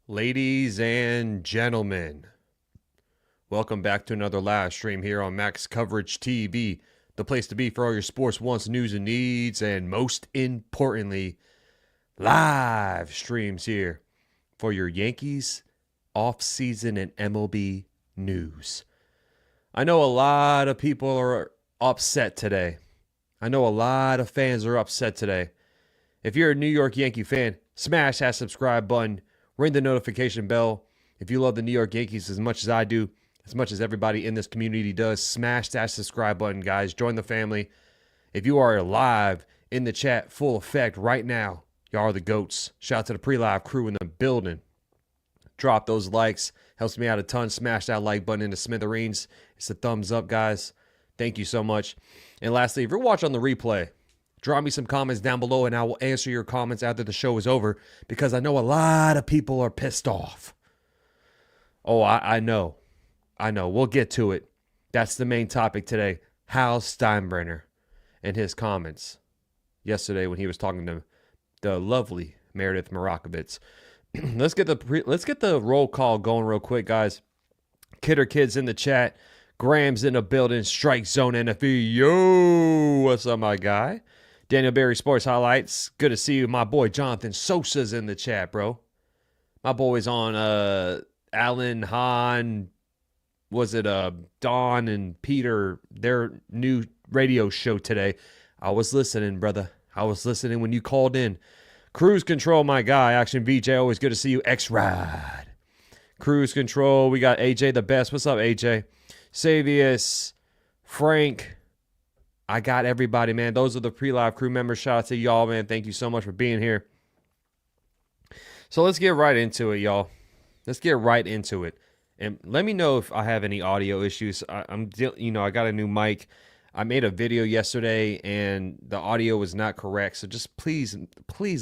Ladies and gentlemen, welcome back to another live stream here on Max Coverage TV, the place to be for all your sports wants, news, and needs, and most importantly, live streams here for your Yankees offseason and MLB news. I know a lot of people are upset today. I know a lot of fans are upset today. If you're a New York Yankee fan, smash that subscribe button. Ring the notification bell. If you love the New York Yankees as much as I do, as much as everybody in this community does, smash that subscribe button, guys. Join the family. If you are live in the chat, full effect right now, y'all are the GOATs. Shout out to the pre-live crew in the building. Drop those likes. Helps me out a ton. Smash that like button into smithereens. It's a thumbs up, guys. Thank you so much. And lastly, if you're watching on the replay, drop me some comments down below, and I will answer your comments after the show is over because I know a lot of people are pissed off. Oh, I know. We'll get to it. That's the main topic today. Hal Steinbrenner and his comments yesterday when he was talking to the lovely Meredith Marakovitz. Let's get the roll call going real quick, guys. Kidder Kids in the chat. Graham's in the building. Strike Zone NFL. Yo, what's up, my guy? Daniel Berry Sports Highlights. Good to see you. My boy Jonathan Sosa's in the chat, bro. My boy's on Alan, Han, was it Don and Peter, their new radio show today. I was listening, brother. I was listening when you called in. Cruise Control, my guy. Action VJ, always good to see you. X-Ride. Cruise Control. We got AJ the best. What's up, AJ? Savius, Frank. I got everybody, man. Those are the pre-live crew members. Shout out to y'all, man. Thank you so much for being here. So let's get right into it, y'all. Let's get right into it. And let me know if I have any audio issues. I got a new mic. I made a video yesterday, and the audio was not correct. So just please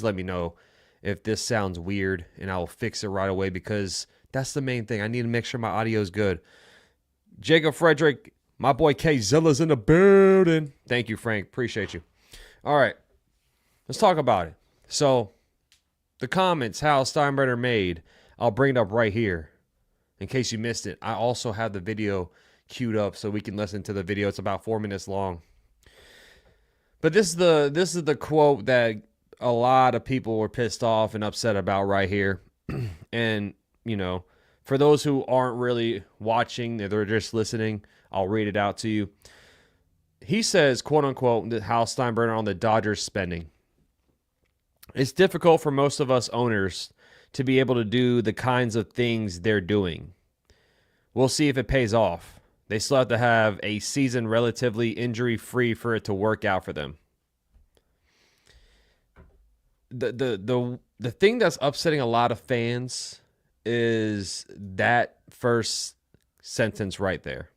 let me know if this sounds weird, and I'll fix it right away because that's the main thing. I need to make sure my audio is good. Jacob Frederick, my boy K Zilla's in the building. Thank you, Frank. Appreciate you. All right. Let's talk about it. So, the comments Hal Steinbrenner made, I'll bring it up right here in case you missed it. I also have the video queued up so we can listen to the video. It's about 4 minutes long. But this is the quote that a lot of people were pissed off and upset about right here. And, for those who aren't really watching, they're just listening, I'll read it out to you. He says, quote unquote, that Hal Steinbrenner on the Dodgers spending. It's difficult for most of us owners to be able to do the kinds of things they're doing. We'll see if it pays off. They still have to have a season relatively injury-free for it to work out for them. The thing that's upsetting a lot of fans is that first sentence right there.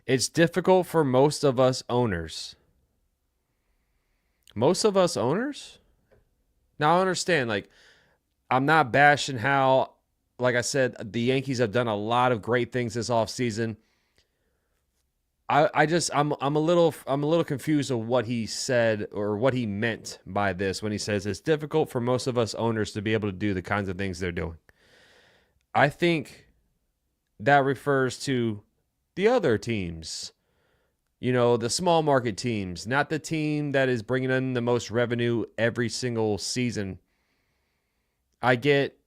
It's difficult for most of us owners. Most of us owners? Now, I understand, I'm not bashing how, like I said, the Yankees have done a lot of great things this offseason. I'm a little confused of what he said or what he meant by this when he says it's difficult for most of us owners to be able to do the kinds of things they're doing. I think that refers to the other teams, the small market teams, not the team that is bringing in the most revenue every single season. I get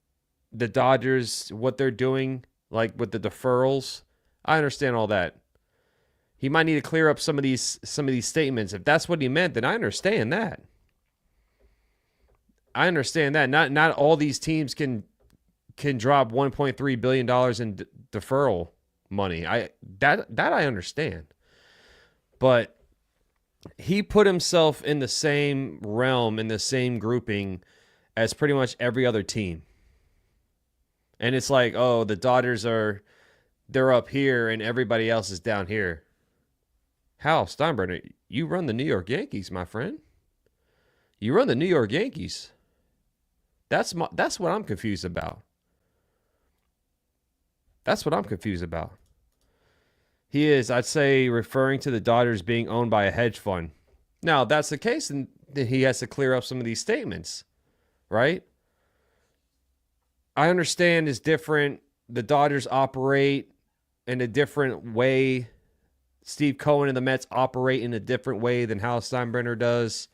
the Dodgers, what they're doing, like with the deferrals. I understand all that. He might need to clear up some of these statements. If that's what he meant, then I understand that. Not all these teams can drop $1.3 billion in deferral money. That I understand. But he put himself in the same realm, in the same grouping as pretty much every other team. And it's like, oh, the Dodgers they're up here and everybody else is down here. Hal Steinbrenner, you run the New York Yankees, my friend. You run the New York Yankees. That's what I'm confused about. That's what I'm confused about. He is, I'd say, referring to the Dodgers being owned by a hedge fund. Now, if that's the case, then he has to clear up some of these statements, right? I understand it's different. The Dodgers operate in a different way. Steve Cohen and the Mets operate in a different way than Hal Steinbrenner does.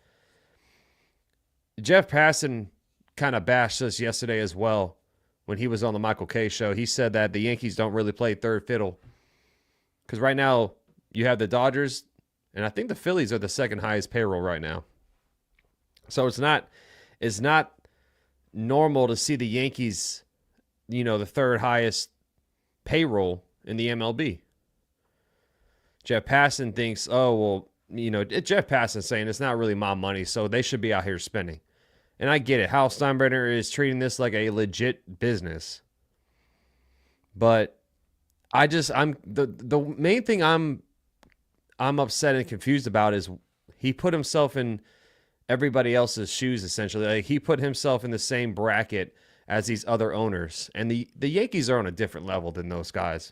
Jeff Passan kind of bashed us yesterday as well when he was on the Michael Kay show. He said that the Yankees don't really play third fiddle. Because right now, you have the Dodgers, and I think the Phillies are the second highest payroll right now. So it's not normal to see the Yankees, the third highest payroll in the MLB. Jeff Passan thinks, Jeff Passan saying it's not really my money, so they should be out here spending. And I get it. Hal Steinbrenner is treating this like a legit business. But the main thing I'm upset and confused about is he put himself in everybody else's shoes, essentially. Like, he put himself in the same bracket as these other owners. And the Yankees are on a different level than those guys.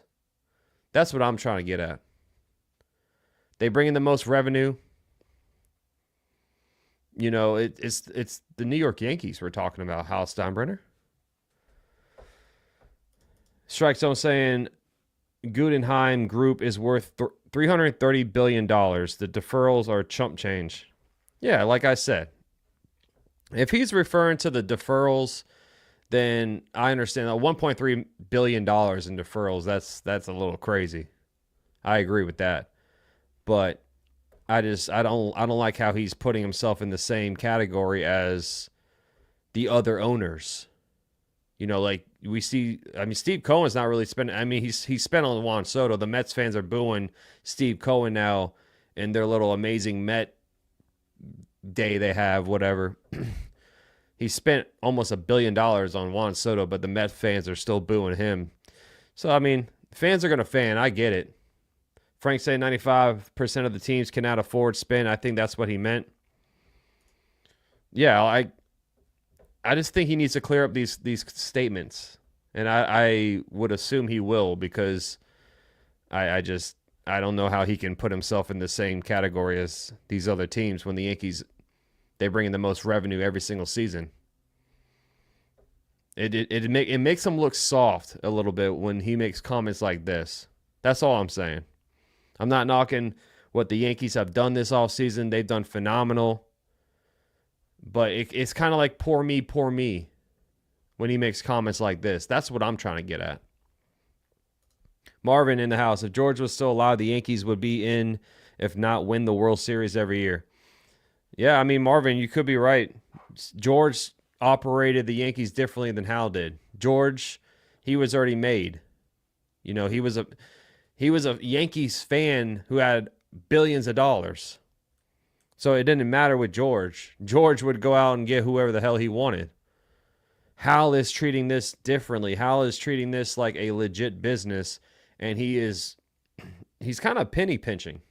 That's what I'm trying to get at. They bring in the most revenue. It's the New York Yankees we're talking about, Hal Steinbrenner. Strike Zone saying Guggenheim Group is worth $330 billion. The deferrals are chump change. Yeah, like I said, if he's referring to the deferrals, then I understand that $1.3 billion in deferrals, that's a little crazy. I agree with that. But I don't like how he's putting himself in the same category as the other owners. Like we see, Steve Cohen's not really spending. He's spent on Juan Soto. The Mets fans are booing Steve Cohen now in their little amazing Met day they have, whatever. He spent almost $1 billion on Juan Soto, but the Mets fans are still booing him. So, fans are going to fan. I get it. Frank saying 95% of the teams cannot afford spend. I think that's what he meant. Yeah, I just think he needs to clear up these statements. And I would assume he will, because I don't know how he can put himself in the same category as these other teams when the Yankees, they bring in the most revenue every single season. It makes him look soft a little bit when he makes comments like this. That's all I'm saying. I'm not knocking what the Yankees have done this offseason. They've done phenomenal. But it's kind of like poor me when he makes comments like this. That's what I'm trying to get at. Marvin in the house. If George was still alive, the Yankees would be in, if not win the World Series every year. Yeah, Marvin, you could be right. George operated the Yankees differently than Hal did. George, he was already made. He was a Yankees fan who had billions of dollars. So it didn't matter with George. George would go out and get whoever the hell he wanted. Hal is treating this differently. Hal is treating this like a legit business, and he's kind of penny pinching.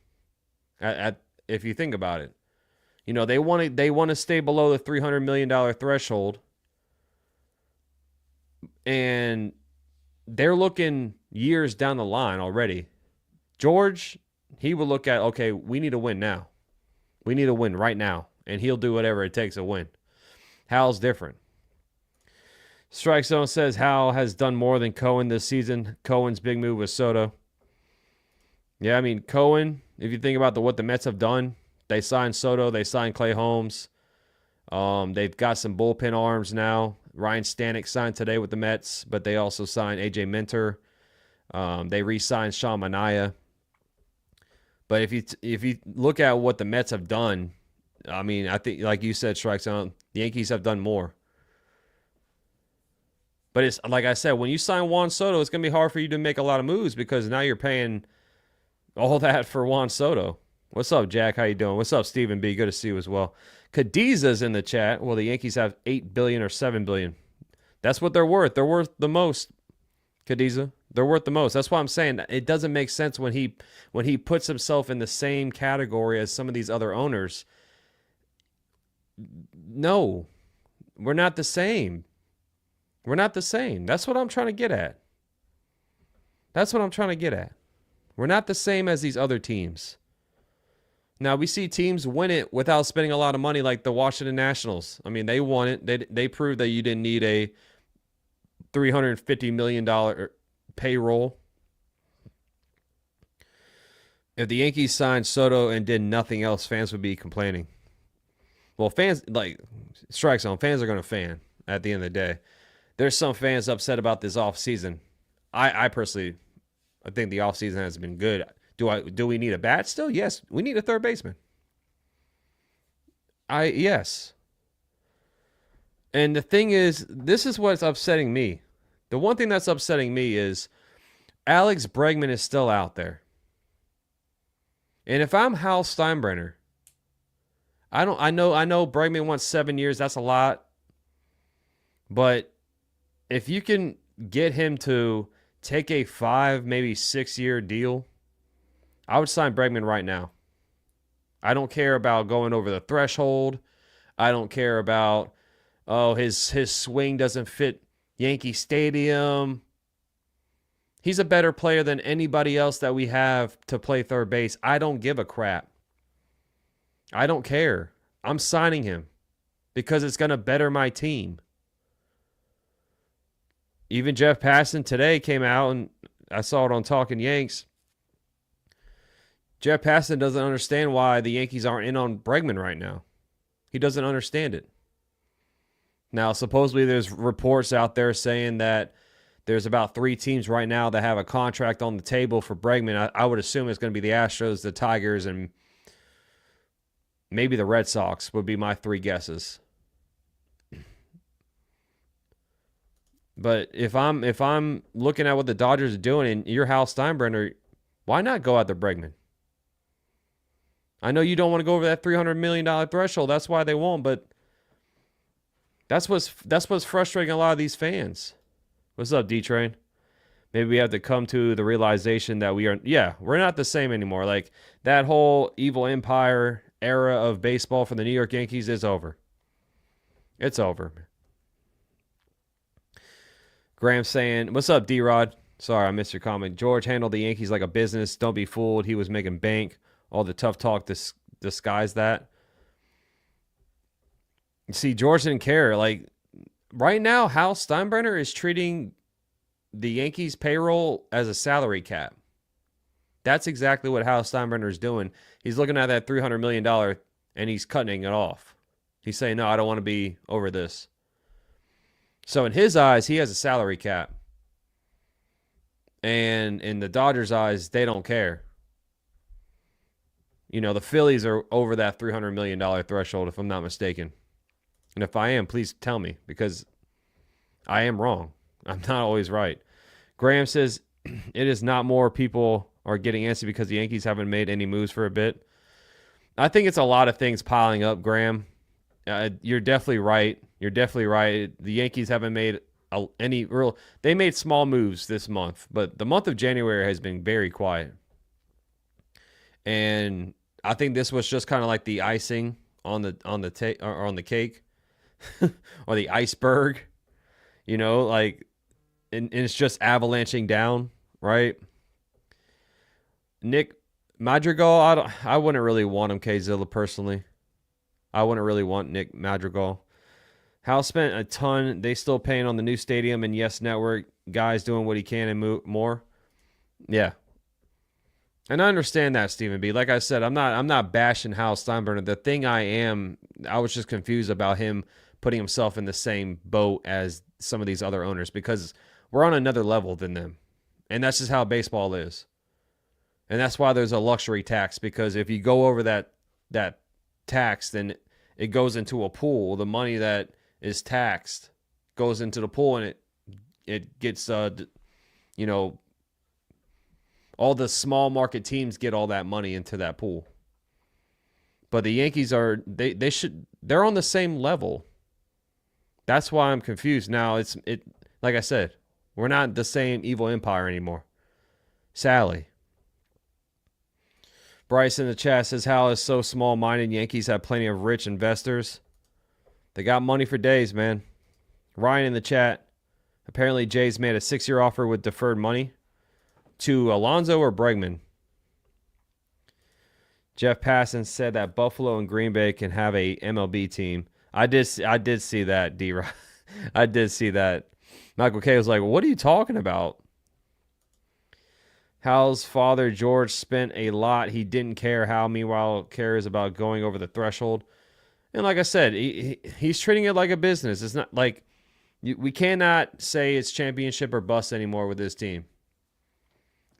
If you think about it, they want to stay below the $300 million threshold, and they're looking years down the line already. George, he will look at, okay, we need to win now. We need to win right now. And he'll do whatever it takes to win. Hal's different. Strike Zone says Hal has done more than Cohen this season. Cohen's big move was Soto. Yeah, Cohen, if you think about what the Mets have done, they signed Soto, they signed Clay Holmes. They've got some bullpen arms now. Ryan Stanek signed today with the Mets, but they also signed A.J. Minter. They re-signed Sean Manaea. But if you look at what the Mets have done, I think, like you said, Strike Zone, the Yankees have done more. But it's like I said, when you sign Juan Soto, it's going to be hard for you to make a lot of moves because now you're paying all that for Juan Soto. What's up, Jack? How you doing? What's up, Stephen B? Good to see you as well. Cadiza's in the chat. Well, the Yankees have $8 billion or $7 billion. That's what they're worth. They're worth the most, Cadiza. They're worth the most. That's why I'm saying it doesn't make sense when he puts himself in the same category as some of these other owners. No, we're not the same. We're not the same. That's what I'm trying to get at. We're not the same as these other teams. Now, we see teams win it without spending a lot of money, like the Washington Nationals. They won it. They proved that you didn't need $350 million payroll. If the Yankees signed Soto and did nothing else, fans would be complaining. Well, fans, like, strike zone, fans are going to fan at the end of the day. There's some fans upset about this offseason. I personally, I think the offseason has been good. Do we need a bat still? Yes. We need a third baseman. Yes. And the thing is, this is what's upsetting me. The one thing that's upsetting me is Alex Bregman is still out there. And if I'm Hal Steinbrenner, I know Bregman wants 7 years, that's a lot. But if you can get him to take a 5, maybe 6 year deal, I would sign Bregman right now. I don't care about going over the threshold. I don't care about, his swing doesn't fit Yankee Stadium. He's a better player than anybody else that we have to play third base. I don't give a crap. I don't care. I'm signing him because it's going to better my team. Even Jeff Passan today came out, and I saw it on Talking Yanks. Jeff Passan doesn't understand why the Yankees aren't in on Bregman right now. He doesn't understand it. Now, supposedly there's reports out there saying that there's about 3 teams right now that have a contract on the table for Bregman. I would assume it's going to be the Astros, the Tigers, and maybe the Red Sox would be my 3 guesses. But if I'm looking at what the Dodgers are doing and you're Hal Steinbrenner, why not go after Bregman? I know you don't want to go over that $300 million threshold. That's why they won't, but that's what's frustrating a lot of these fans. What's up, D-Train? Maybe we have to come to the realization that we're not the same anymore. Like, that whole evil empire era of baseball for the New York Yankees is over. It's over. Graham saying, what's up, D-Rod? Sorry, I missed your comment. George handled the Yankees like a business. Don't be fooled. He was making bank. All the tough talk disguised that. See, George didn't care. Like, right now, Hal Steinbrenner is treating the Yankees' payroll as a salary cap. That's exactly what Hal Steinbrenner is doing. He's looking at that $300 million and he's cutting it off. He's saying, no, I don't want to be over this. So in his eyes, he has a salary cap. And in the Dodgers' eyes, they don't care. You know, the Phillies are over that $300 million threshold, if I'm not mistaken. And if I am, please tell me, because I am wrong. I'm not always right. Graham says, it is not more people are getting antsy because the Yankees haven't made any moves for a bit. I think it's a lot of things piling up, Graham. You're definitely right. You're definitely right. The Yankees haven't made any real... They made small moves this month, but the month of January has been very quiet. And I think this was just kind of like the icing on the cake or the iceberg. You know, like, and it's just avalanching down, right? Nick Madrigal, I wouldn't really want him, K-Zilla, personally. I wouldn't really want Nick Madrigal. Hal spent a ton. They still paying on the new stadium and Yes Network. Guys doing what he can and more. Yeah. And I understand that, Stephen B. Like I said, I'm not bashing Hal Steinbrenner. The thing I was just confused about him putting himself in the same boat as some of these other owners because we're on another level than them. And that's just how baseball is. And that's why there's a luxury tax, because if you go over that tax, then it goes into a pool. The money that is taxed goes into the pool, and it gets all the small market teams get all that money into that pool. But the Yankees they're on the same level. That's why I'm confused. Now like I said, we're not the same evil empire anymore. Sally. Bryce in the chat says, Hal is so small-minded. Yankees have plenty of rich investors. They got money for days, man. Ryan in the chat. Apparently, Jays made a 6-year offer with deferred money to Alonso or Bregman. Jeff Passan said that Buffalo and Green Bay can have a MLB team. I did see that, D-Rod. I did see that. Michael K was like, what are you talking about? Hal's father, George, spent a lot. He didn't care. Hal, meanwhile, cares about going over the threshold. And like I said, he's treating it like a business. It's not like we cannot say it's championship or bust anymore with this team.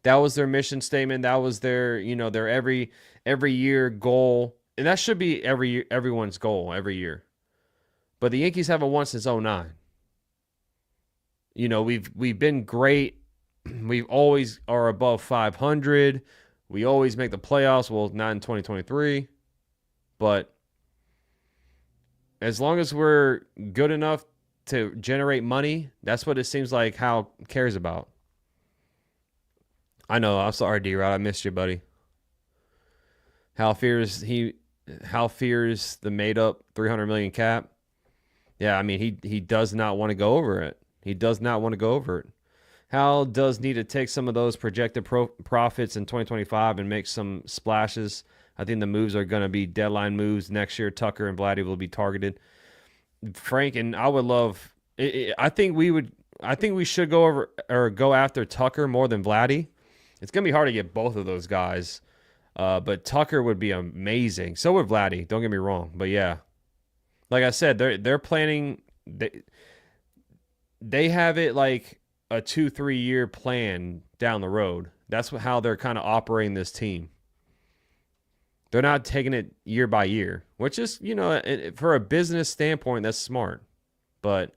That was their mission statement. That was their, their every year goal. And that should be everyone's goal every year. But the Yankees haven't won since 2009. We've been great. We always are above 500. We always make the playoffs. Well, not in 2023. But as long as we're good enough to generate money, that's what it seems like Hal cares about. I know. I'm sorry, D-Rod. I missed you, buddy. Hal fears the made-up $300 million cap. Yeah, I mean, he does not want to go over it. He does not want to go over it. Hal does need to take some of those projected profits in 2025 and make some splashes. I think the moves are going to be deadline moves next year. Tucker and Vladdy will be targeted. Frank, and I would love. I think we should go over or go after Tucker more than Vladdy. It's going to be hard to get both of those guys, but Tucker would be amazing. So would Vladdy. Don't get me wrong, but yeah, like I said, they're planning. They have it like a 2-3 year plan down the road. That's how they're kind of operating this team. They're not taking it year by year, which is, for a business standpoint, that's smart. But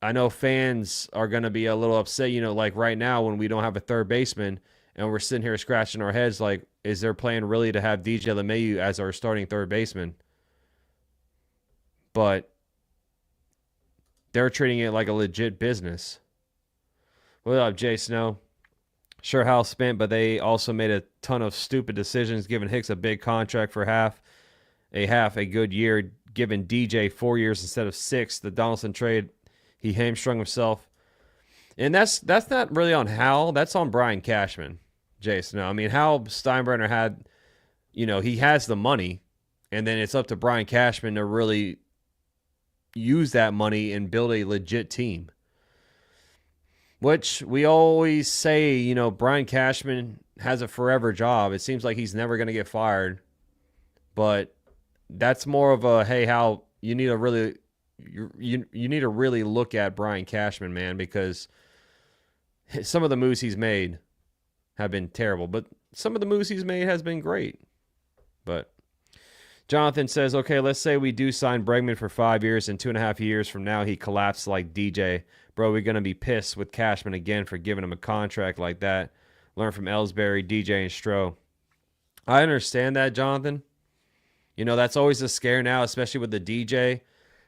I know fans are going to be a little upset, like right now when we don't have a third baseman and we're sitting here scratching our heads like, is their plan really to have DJ LeMahieu as our starting third baseman? But they're treating it like a legit business. What up, Jay Snow? Sure, Hal spent, but they also made a ton of stupid decisions, giving Hicks a big contract for a good year, giving DJ 4 years instead of 6. The Donaldson trade, he hamstrung himself. And that's not really on Hal. That's on Brian Cashman, Jay Snow. I mean, Hal Steinbrenner had, he has the money, and then it's up to Brian Cashman to really use that money and build a legit team. Which we always say, Brian Cashman has a forever job. It seems like he's never going to get fired. But that's more of a, hey, Hal, you need to really look at Brian Cashman, man, because some of the moves he's made have been terrible. But some of the moves he's made has been great. But Jonathan says, okay, let's say we do sign Bregman for 5 years and 2.5 years from now he collapsed like DJ. Bro, we're going to be pissed with Cashman again for giving him a contract like that. Learn from Ellsbury, DJ, and Stroh. I understand that, Jonathan. That's always a scare now, especially with the DJ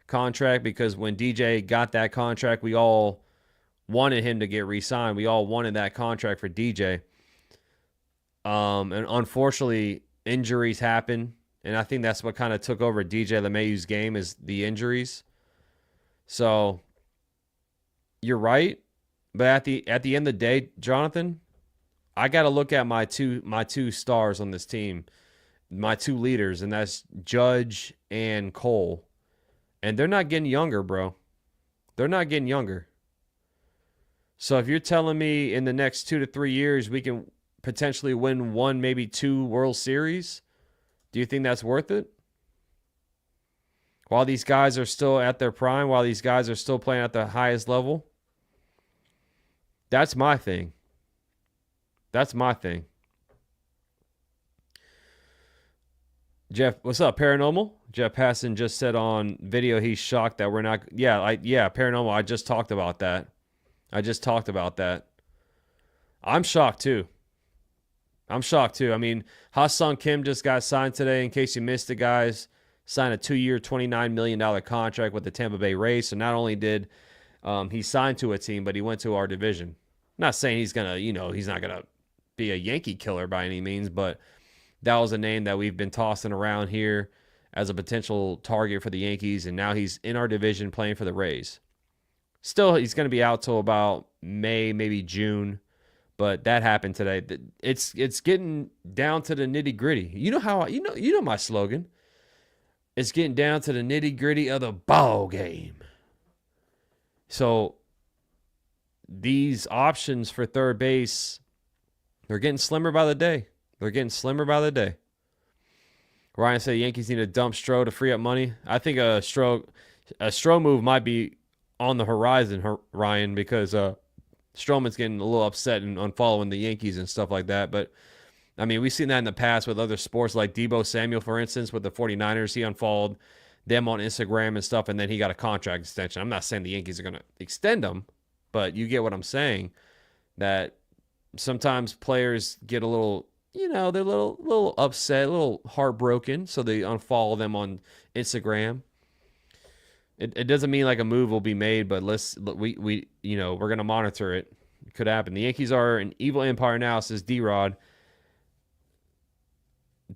contract, because when DJ got that contract, we all wanted him to get re-signed. We all wanted that contract for DJ. And unfortunately, injuries happen. And I think that's what kind of took over DJ LeMahieu's game is the injuries. So you're right, but at the end of the day, Jonathan, I got to look at my two stars on this team, my two leaders, and that's Judge and Cole. And they're not getting younger, bro. They're not getting younger. So if you're telling me in the next 2 to 3 years we can potentially win 1, maybe 2 World Series, do you think that's worth it? While these guys are still at their prime, while these guys are still playing at the highest level? That's my thing. That's my thing. Jeff, what's up, Paranormal? Jeff Passon just said on video he's shocked that we're not... Yeah, Paranormal, I just talked about that. I'm shocked, too. I mean, Ha-Sung Kim just got signed today. In case you missed it, guys, signed a 2-year, $29 million contract with the Tampa Bay Rays. So not only did he sign to a team, but he went to our division. I'm not saying he's going to, he's not going to be a Yankee killer by any means, but that was a name that we've been tossing around here as a potential target for the Yankees, and now he's in our division playing for the Rays. Still, he's going to be out till about May, maybe June. But that happened today. It's getting down to the nitty gritty. You know my slogan. It's getting down to the nitty gritty of the ball game. So these options for third base, they're getting slimmer by the day. Ryan said Yankees need to dump Stroh to free up money. I think a Stroh move might be on the horizon, Ryan, because Stroman's getting a little upset and unfollowing the Yankees and stuff like that. But, I mean, we've seen that in the past with other sports, like Deebo Samuel, for instance, with the 49ers. He unfollowed them on Instagram and stuff, and then he got a contract extension. I'm not saying the Yankees are going to extend him, but you get what I'm saying, that sometimes players get a little, they're a little upset, a little heartbroken, so they unfollow them on Instagram. It doesn't mean like a move will be made, but we're gonna monitor it. It could happen. The Yankees are an evil empire now, says D-Rod.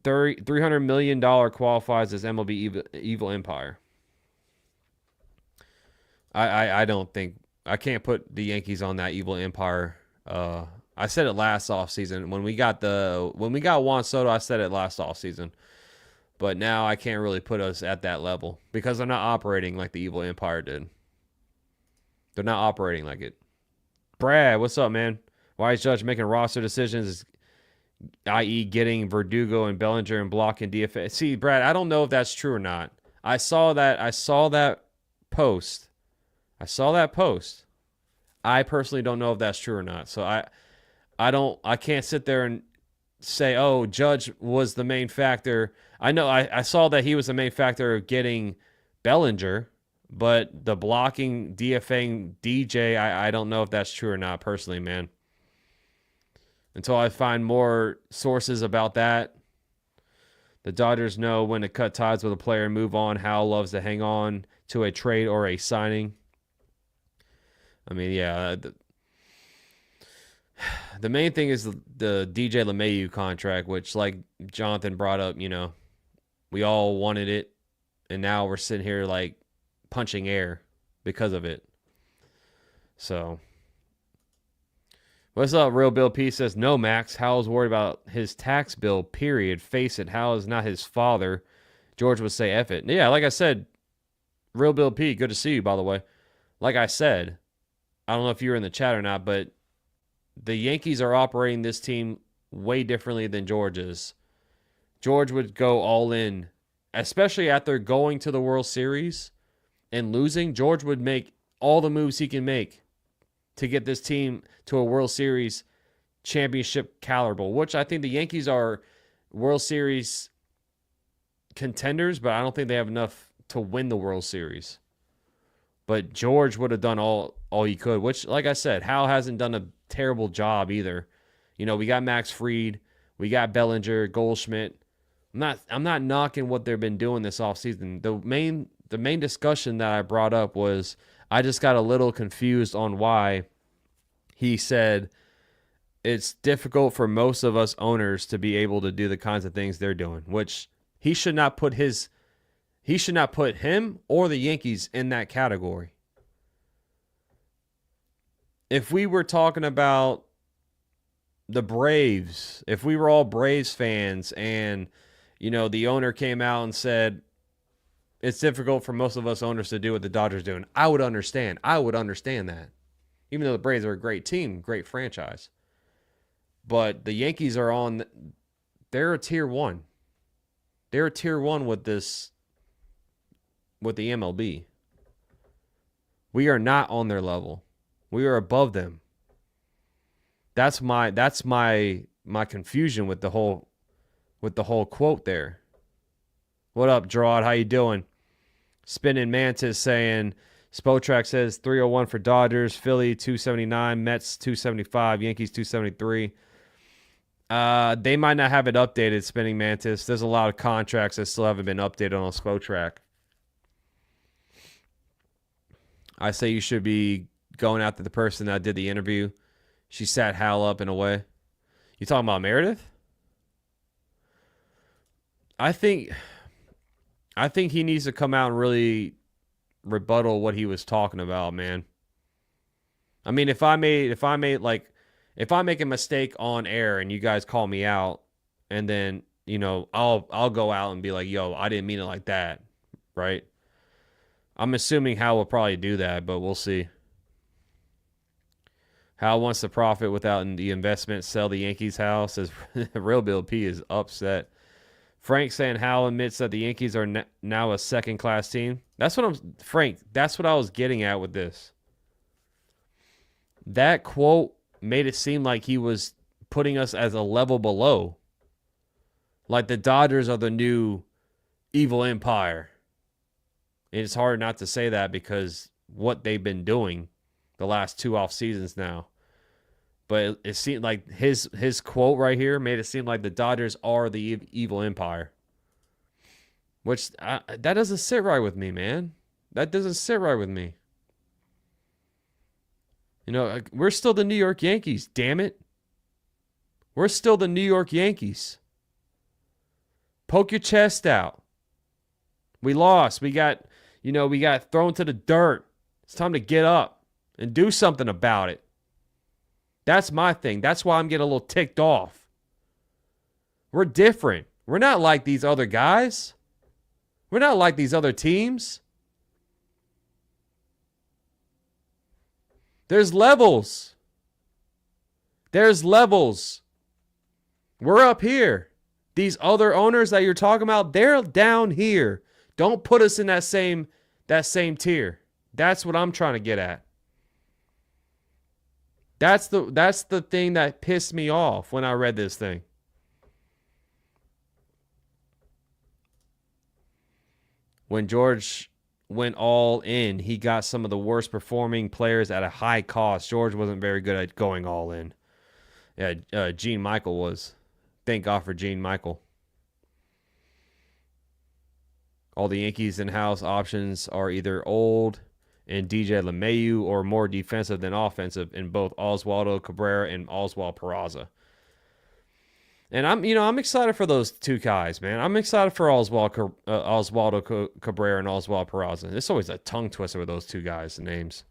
$300 million qualifies as MLB evil empire. I don't think, I can't put the Yankees on that evil empire. I said it last offseason. When we got Juan Soto, I said it last offseason. But now I can't really put us at that level because they're not operating like the evil empire did. They're not operating like it. Brad, what's up, man? Why is Judge making roster decisions, i.e. getting Verdugo and Bellinger and blocking DFA? See, Brad, I don't know if that's true or not. I saw that post. I personally don't know if that's true or not. So I can't sit there and say, oh, Judge was the main factor. I know I saw that he was the main factor of getting Bellinger, but the blocking, DFAing DJ, I don't know if that's true or not personally, man. Until I find more sources about that. The Dodgers know when to cut ties with a player and move on. Hal loves to hang on to a trade or a signing. I mean, yeah, the main thing is the DJ LeMahieu contract, which, like Jonathan brought up, we all wanted it, and now we're sitting here like punching air because of it. So, what's up, Real Bill P says, no, Max, Hal's worried about his tax bill, period. Face it, Hal is not his father. George would say F it. Yeah, like I said, Real Bill P, good to see you, by the way. Like I said, I don't know if you were in the chat or not, but the Yankees are operating this team way differently than George is. George would go all in, especially after going to the World Series and losing. George would make all the moves he can make to get this team to a World Series championship caliber, which I think the Yankees are World Series contenders, but I don't think they have enough to win the World Series. But George would have done all he could, which, like I said, Hal hasn't done a terrible job either. We got Max Fried, we got Bellinger, Goldschmidt. I'm not knocking what they've been doing this offseason. The main discussion that I brought up was I just got a little confused on why he said it's difficult for most of us owners to be able to do the kinds of things they're doing, which he should not put him or the Yankees in that category. If we were talking about the Braves, if we were all Braves fans and, the owner came out and said it's difficult for most of us owners to do what the Dodgers doing, I would understand. That. Even though the Braves are a great team, great franchise. But the Yankees they're a tier one. They're a tier one with the MLB. We are not on their level. We are above them. That's my confusion with the whole quote there. What up, Drought? How you doing? Spinning Mantis saying Spotrac says 301 for Dodgers, Philly 279, Mets 275, Yankees 273. They might not have it updated, Spinning Mantis. There's a lot of contracts that still haven't been updated on Spotrac. I say you should be going after the person that did the interview. She sat Hal up in a way. You talking about Meredith? I think he needs to come out and really rebuttal what he was talking about, man. I mean, if I make a mistake on air and you guys call me out, and then I'll go out and be like, yo, I didn't mean it like that, right? I'm assuming Hal will probably do that, but we'll see. Hal wants to profit without the investment, sell the Yankees house. Says Real Bill P is upset. Frank saying Hal admits that the Yankees are now a second-class team. That's what Frank, that's what I was getting at with this. That quote made it seem like he was putting us as a level below. Like the Dodgers are the new evil empire. And it's hard not to say that because what they've been doing the last 2 off seasons now. But it seemed like his quote right here made it seem like the Dodgers are the evil empire. Which, that doesn't sit right with me, man. That doesn't sit right with me. You know, we're still the New York Yankees, damn it. We're still the New York Yankees. Poke your chest out. We lost. We got thrown to the dirt. It's time to get up and do something about it. That's my thing. That's why I'm getting a little ticked off. We're different. We're not like these other guys. We're not like these other teams. There's levels. There's levels. We're up here. These other owners that you're talking about, they're down here. Don't put us in that same tier. That's what I'm trying to get at. That's the thing that pissed me off when I read this thing. When George went all in, he got some of the worst performing players at a high cost. George wasn't very good at going all in. Yeah, Gene Michael was. Thank God for Gene Michael. All the Yankees in-house options are either old and DJ LeMahieu or more defensive than offensive in both Oswaldo Cabrera and Oswald Peraza. And I'm excited for those two guys, man. I'm excited for Oswaldo Cabrera and Oswald Peraza. It's always a tongue twister with those two guys' names.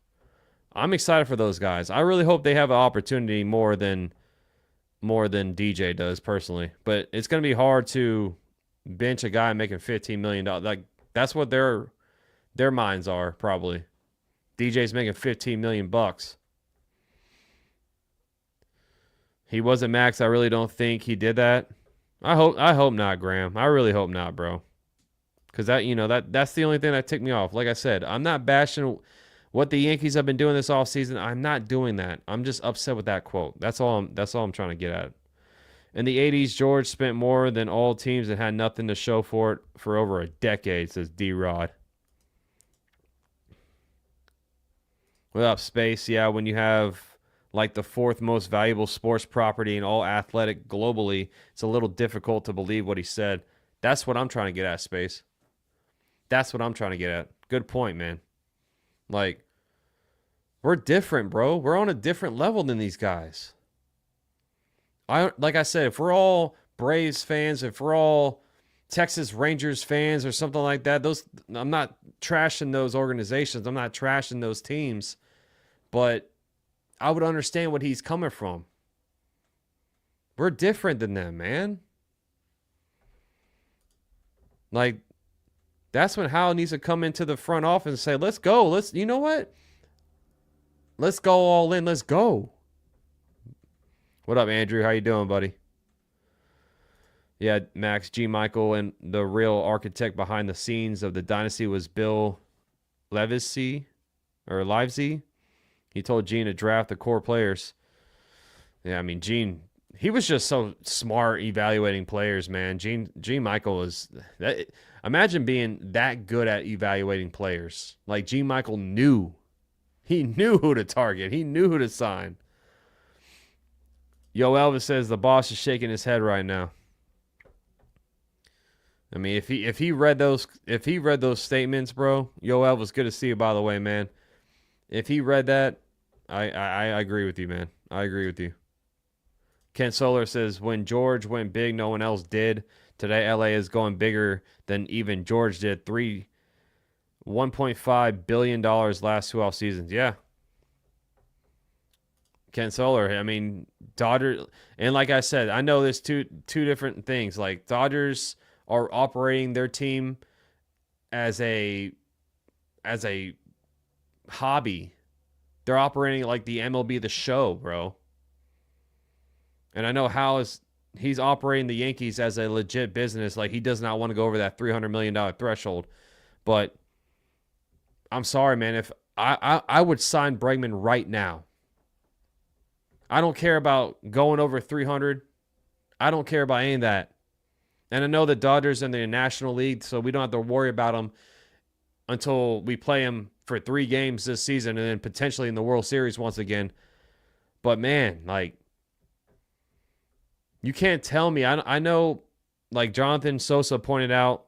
I'm excited for those guys. I really hope they have an opportunity more than DJ does personally. But it's going to be hard to bench a guy making $15 million. Like that's what their minds are probably. DJ's making $15 million. He wasn't max. I really don't think he did that. I hope not, Graham. I really hope not, bro. Because that's the only thing that ticked me off. Like I said, I'm not bashing what the Yankees have been doing this offseason. I'm not doing that. I'm just upset with that quote. That's all I'm trying to get at. In the 80s, George spent more than all teams and had nothing to show for it for over a decade, says D-Rod. What up, Space? Yeah, when you have like the 4th most valuable sports property in all athletic globally, it's a little difficult to believe what he said. That's what I'm trying to get at, Space. That's what I'm trying to get at. Good point, man. Like, we're different, bro. We're on a different level than these guys. Like I said, if we're all Braves fans, if we're all Texas Rangers fans or something like that, I'm not trashing those organizations. I'm not trashing those teams. But I would understand what he's coming from. We're different than them, man. Like, that's when Hal needs to come into the front office and say, let's go. You know what? Let's go all in. Let's go. What up, Andrew? How you doing, buddy? Yeah, Max, G. Michael, and the real architect behind the scenes of the dynasty was Bill Livesey. He told Gene to draft the core players. Yeah, I mean, Gene, he was just so smart evaluating players, man. Gene Michael was... imagine being that good at evaluating players. Like, Gene Michael knew. He knew who to target. He knew who to sign. Yo, Elvis says the boss is shaking his head right now. I mean, if he read those statements, bro, Yo, Elvis, good to see you, by the way, man. If he read that, I agree with you, man. I agree with you. Ken Solar says, when George went big, no one else did. Today, LA is going bigger than even George did. $1.5 billion last 2 off seasons. Yeah. Ken Solar, I mean, Dodgers, and like I said, I know there's two different things. Like, Dodgers are operating their team as a hobby. They're operating like the MLB The Show, bro. And I know he's operating the Yankees as a legit business. Like, he does not want to go over that $300 million threshold. But I'm sorry, man. If I would sign Bregman right now. I don't care about going over 300. I don't care about any of that. And I know the Dodgers in the National League, so we don't have to worry about them until we play them for 3 games this season and then potentially in the World Series once again. But, man, like, you can't tell me. I know, like Jonathan Sosa pointed out,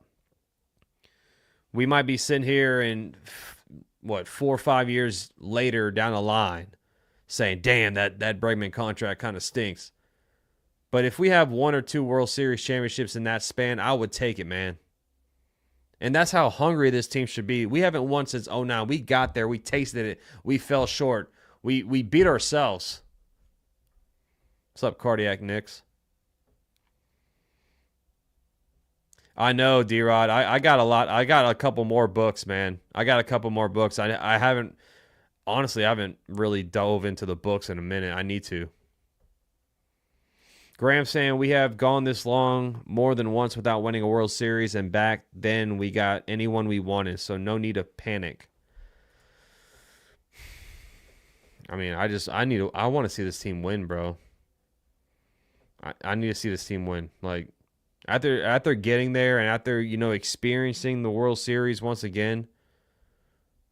we might be sitting here in, 4 or 5 years later down the line saying, damn, that Bregman contract kind of stinks. But if we have 1 or 2 World Series championships in that span, I would take it, man. And that's how hungry this team should be. We haven't won since 2009. We got there. We tasted it. We fell short. We beat ourselves. What's up, Cardiac Nicks? I know, D-Rod. I got a lot. I got a couple more books, man. I got a couple more books. I haven't really dove into the books in a minute. I need to. Graham saying we have gone this long more than once without winning a World Series, and back then we got anyone we wanted, so no need to panic. I mean, I want to see this team win, bro. I need to see this team win. Like, after getting there and after, experiencing the World Series once again,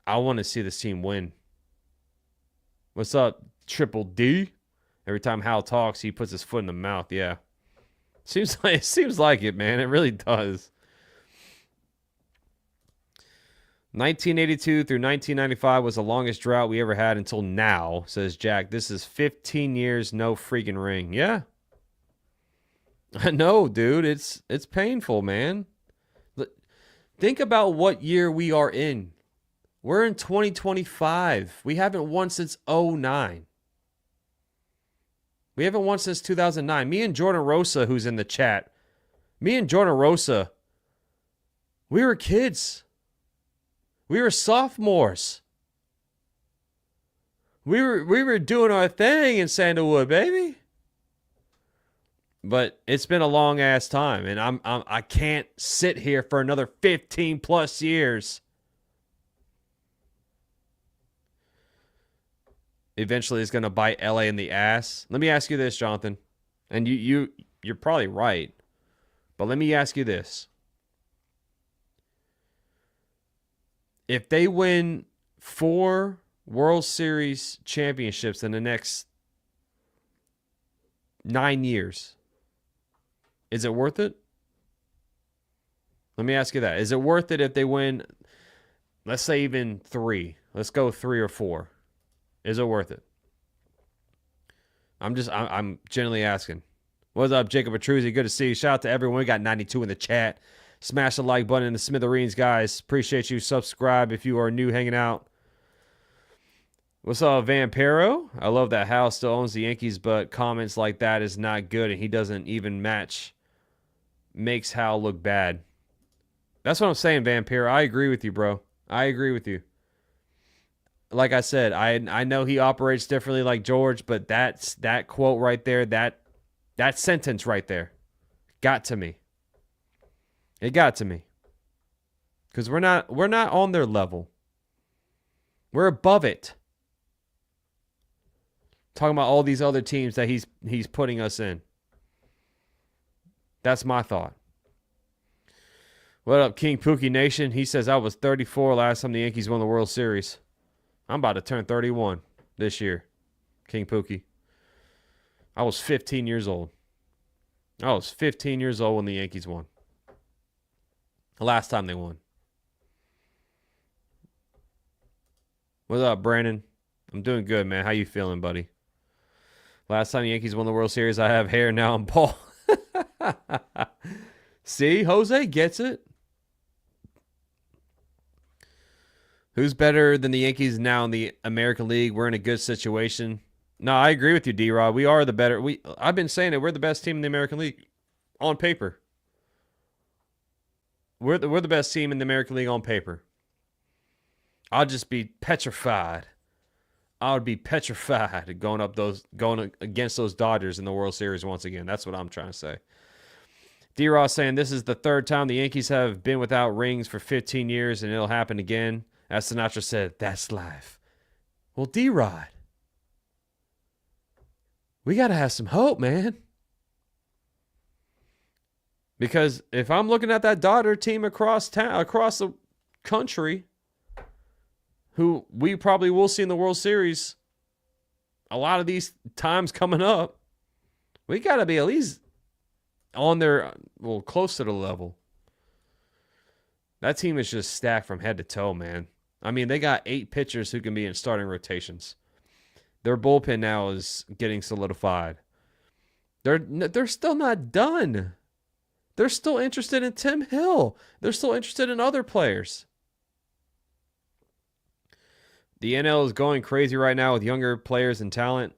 I want to see this team win. What's up, Triple D? Every time Hal talks, he puts his foot in the mouth. Yeah. Seems like it, man. It really does. 1982 through 1995 was the longest drought we ever had until now, says Jack. This is 15 years, no freaking ring. Yeah. I know, dude. It's painful, man. Think about what year we are in. We're in 2025. We haven't won since 2009. We haven't won since 2009. Me and Jordan Rosa, who's in the chat, we were kids. We were sophomores. We were doing our thing in Sandalwood, baby. But it's been a long ass time, and I can't sit here for another 15 plus years. Eventually it's going to bite LA in the ass. Let me ask you this, Jonathan. And you're probably right. But let me ask you this. If they win 4 World Series championships in the next 9 years, is it worth it? Let me ask you that. Is it worth it if they win, let's say even 3? Let's go 3 or 4. Is it worth it? I'm generally asking. What's up, Jacob Petruzzi? Good to see you. Shout out to everyone. We got 92 in the chat. Smash the like button in the smithereens, guys. Appreciate you. Subscribe if you are new hanging out. What's up, Vampiro? I love that Hal still owns the Yankees, but comments like that is not good, and he doesn't even match. Makes Hal look bad. That's what I'm saying, Vampiro. I agree with you, bro. I agree with you. Like I said, I know he operates differently like George, but that quote right there, that sentence right there, got to me. It got to me. Because we're not on their level. We're above it. Talking about all these other teams that he's putting us in. That's my thought. What up, King Pookie Nation? He says, I was 34 last time the Yankees won the World Series. I'm about to turn 31 this year, King Pookie. I was 15 years old. I was 15 years old when the Yankees won. The last time they won. What's up, Brandon? I'm doing good, man. How you feeling, buddy? Last time the Yankees won the World Series, I have hair, now I'm bald. See, Jose gets it. Who's better than the Yankees now in the American League? We're in a good situation. No, I agree with you, D-Rod. We are the better. I've been saying it. We're the best team in the American League on paper. We're the best team in the American League on paper. I'll just be petrified I would be petrified going against those Dodgers in the World Series once again. That's what I'm trying to say. D-Ross saying this is the third time the Yankees have been without rings for 15 years, and it'll happen again. As Sinatra said, that's life. Well, D-Rod, we got to have some hope, man. Because if I'm looking at that Dodger team across the country, who we probably will see in the World Series a lot of these times coming up, we got to be at least on their, well, close to the level. That team is just stacked from head to toe, man. I mean, they got 8 pitchers who can be in starting rotations. Their bullpen now is getting solidified. They're still not done. They're still interested in Tim Hill. They're still interested in other players. The NL is going crazy right now with younger players and talent.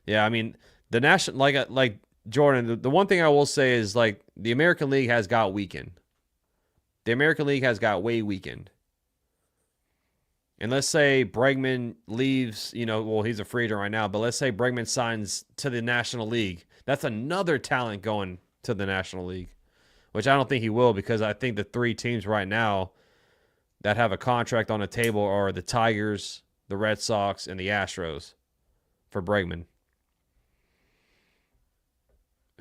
Yeah, I mean, the national, like Jordan, the one thing I will say is, like, the American League has got weakened. The American League has got way weakened. And let's say Bregman leaves, well, he's a free agent right now, but let's say Bregman signs to the National League. That's another talent going to the National League, which I don't think he will, because I think the 3 teams right now that have a contract on the table are the Tigers, the Red Sox, and the Astros for Bregman.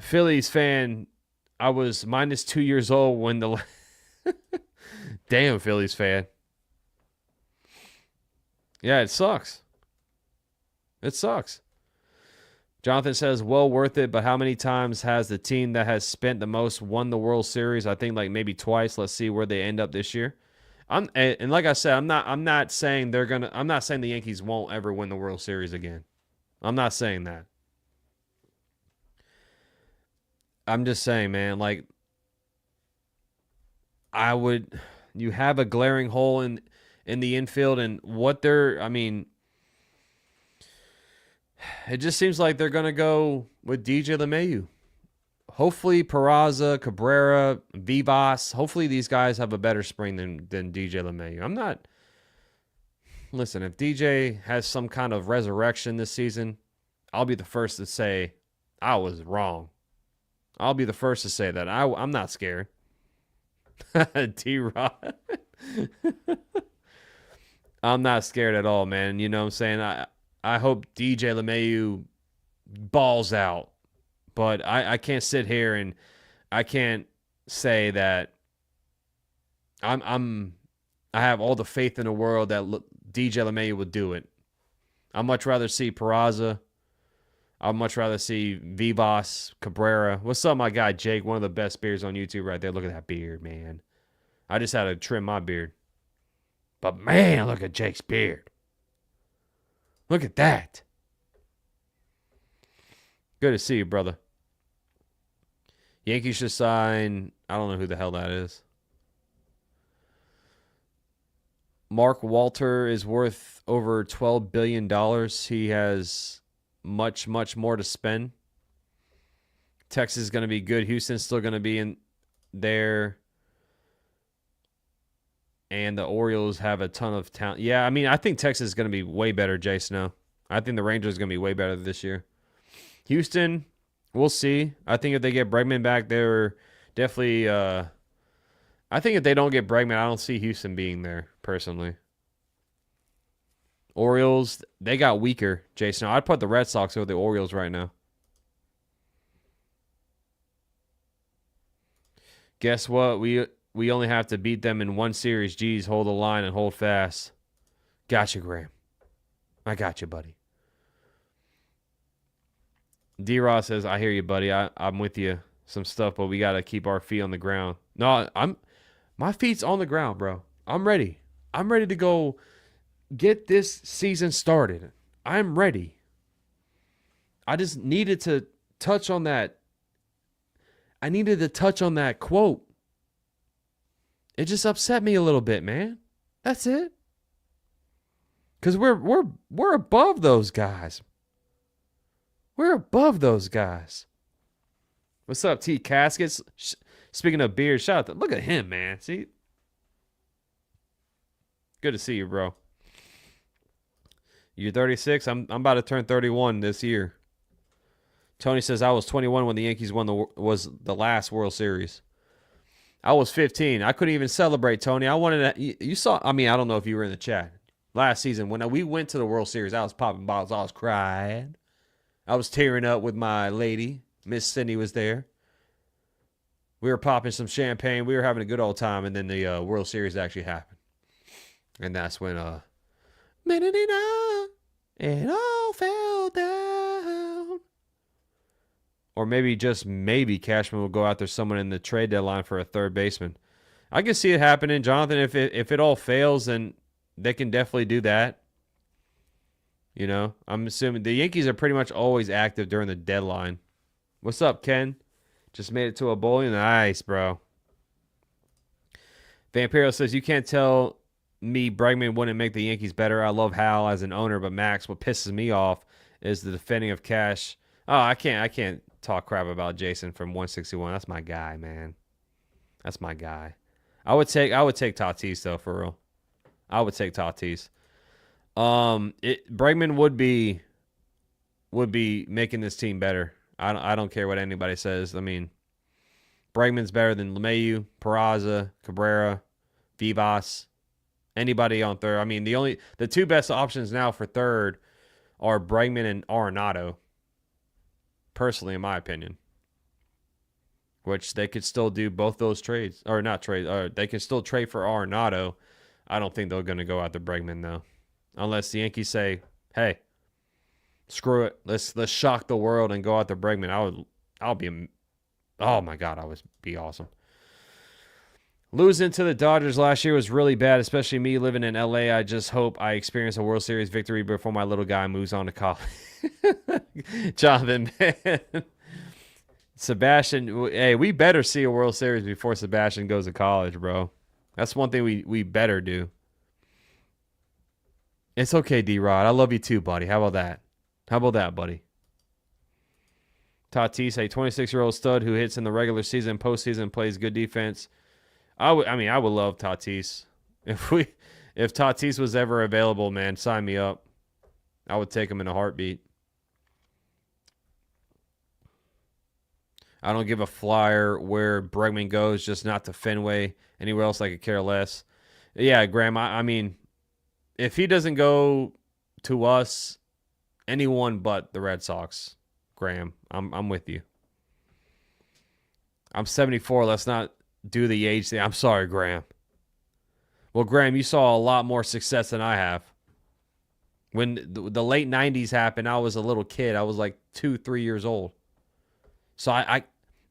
Phillies fan, I was minus 2 years old when the... Damn, Phillies fan. Yeah, it sucks. It sucks. Jonathan says, well worth it, but how many times has the team that has spent the most won the World Series? I think like maybe twice. Let's see where they end up this year. And like I said, I'm not saying the Yankees won't ever win the World Series again. I'm not saying that. I'm just saying, man, like, you have a glaring hole in the infield, and it just seems like they're going to go with DJ LeMahieu. Hopefully Peraza, Cabrera, Vivas, hopefully these guys have a better spring than DJ LeMahieu. Listen, if DJ has some kind of resurrection this season, I'll be the first to say I was wrong. I'll be the first to say that. I'm not scared. T-Rod. I'm not scared at all, man. You know what I'm saying? I hope DJ LeMahieu balls out. But I can't sit here and I can't say that I have all the faith in the world that DJ LeMahieu would do it. I'd much rather see Peraza. I'd much rather see Vivas, Cabrera. What's up, my guy Jake? One of the best beards on YouTube right there. Look at that beard, man. I just had to trim my beard. But, man, look at Jake's beard. Look at that. Good to see you, brother. Yankees should sign, I don't know who the hell that is. Mark Walter is worth over $12 billion. He has much, much more to spend. Texas is going to be good. Houston's still going to be in there. And the Orioles have a ton of talent. Yeah, I mean, I think Texas is going to be way better, Jay Snow. I think the Rangers are going to be way better this year. Houston, we'll see. I think if they get Bregman back, they're definitely... I think if they don't get Bregman, I don't see Houston being there, personally. Orioles, they got weaker, Jay Snow. I'd put the Red Sox over the Orioles right now. Guess what? We only have to beat them in one series. Geez, hold the line and hold fast. Gotcha, Graham. I got you, buddy. D-Ross says, I hear you, buddy. I'm with you. Some stuff, but we got to keep our feet on the ground. No, my feet's on the ground, bro. I'm ready. I'm ready to go get this season started. I'm ready. I just needed to touch on that. I needed to touch on that quote. It just upset me a little bit, man. That's it. Because we're above those guys. We're above those guys. What's up, T Caskets? Speaking of beard, shout out. Look at him, man. See? Good to see you, bro. You're 36. I'm about to turn 31 this year. Tony says I was 21 when the Yankees was the last World Series. I was 15. I couldn't even celebrate, Tony. I wanted to. You saw. I mean, I don't know if you were in the chat last season when we went to the World Series. I was popping bottles. I was crying. I was tearing up with my lady. Miss Cindy was there. We were popping some champagne. We were having a good old time, and then the World Series actually happened, and that's when it all fell down. Or maybe, just maybe, Cashman will go out there someone in the trade deadline for a third baseman. I can see it happening, Jonathan. If it all fails, then they can definitely do that. You know, I'm assuming the Yankees are pretty much always active during the deadline. What's up, Ken? Just made it to a bowling. Nice, bro. Vampiro says, you can't tell me Bregman wouldn't make the Yankees better. I love Hal as an owner, but Max, what pisses me off is the defending of Cash. Oh, I can't talk crap about Jason from 161. That's my guy, man. That's my guy. I would take Tatis though, for real. I would take Tatis. Bregman would be making this team better. I don't care what anybody says. I mean, Bregman's better than LeMahieu, Peraza, Cabrera, Vivas, anybody on third. I mean, the two best options now for third are Bregman and Arenado. Personally, in my opinion, which they could still do both those trades, or not trade, or they can still trade for Arenado. I don't think they're going to go after Bregman though, unless the Yankees say, "Hey, screw it, let's shock the world and go after Bregman." Oh my God, I would be awesome. Losing to the Dodgers last year was really bad, especially me living in LA. I just hope I experience a World Series victory before my little guy moves on to college. Jonathan, man. Sebastian, hey, we better see a World Series before Sebastian goes to college, bro. That's one thing we better do. It's okay, D-Rod. I love you too, buddy. How about that? How about that, buddy? Tatis, a 26-year-old stud who hits in the regular season, postseason, plays good defense. I would love Tatis. If Tatis was ever available, man, sign me up. I would take him in a heartbeat. I don't give a flyer where Bregman goes, just not to Fenway. Anywhere else I could care less. Yeah, Graham, I mean, if he doesn't go to us, anyone but the Red Sox, Graham, I'm with you. I'm 74. Let's not do the age thing. I'm sorry, Graham. Well, Graham, you saw a lot more success than I have. When the late 90s happened, I was a little kid. I was like 2-3 years old. So I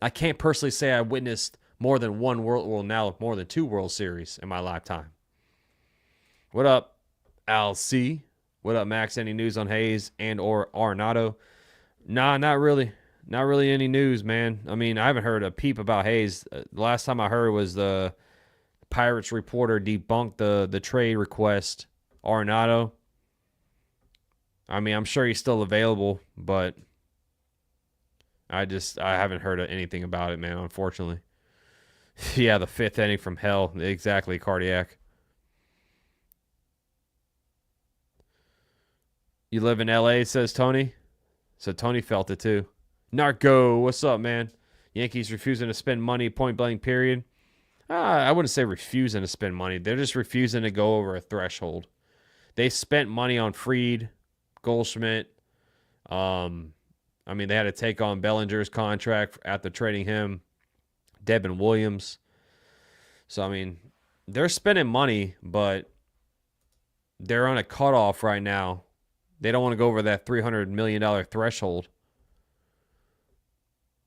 can't personally say I witnessed more than more than 2 World Series in my lifetime. What up, Al C? What up, Max? Any news on Hayes and or Arenado? Nah, not really. Not really any news, man. I mean, I haven't heard a peep about Hayes. The last time I heard was the Pirates reporter debunked the trade request. Arenado. I mean, I'm sure he's still available, but I haven't heard anything about it, man, unfortunately. Yeah, the 5th inning from hell. Exactly, Cardiac. You live in LA, says Tony. So Tony felt it too. Narco, what's up, man? Yankees refusing to spend money, point blank, period. I wouldn't say refusing to spend money. They're just refusing to go over a threshold. They spent money on Fried, Goldschmidt. I mean, they had to take on Bellinger's contract after trading him, Devin Williams. So, I mean, they're spending money, but they're on a cutoff right now. They don't want to go over that $300 million threshold.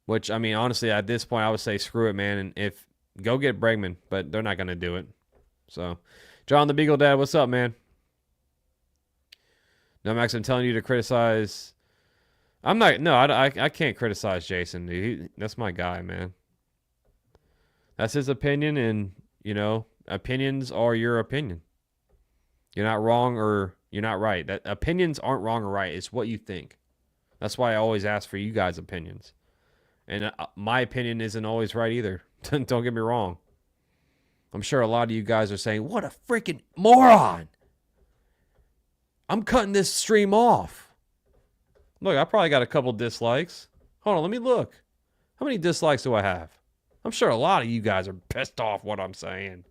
Which, I mean, honestly, at this point, I would say screw it, man. And go get Bregman, but they're not going to do it. So, John the Beagle Dad, what's up, man? No, Max, I'm telling you to criticize. I can't criticize Jason, dude. That's my guy, man. That's his opinion, and, you know, opinions are your opinion. You're not wrong or you're not right. That opinions aren't wrong or right. It's what you think. That's why I always ask for you guys' opinions. And my opinion isn't always right either. Don't get me wrong. I'm sure a lot of you guys are saying, what a freaking moron. I'm cutting this stream off. Look, I probably got a couple dislikes. Hold on, let me look. How many dislikes do I have? I'm sure a lot of you guys are pissed off what I'm saying.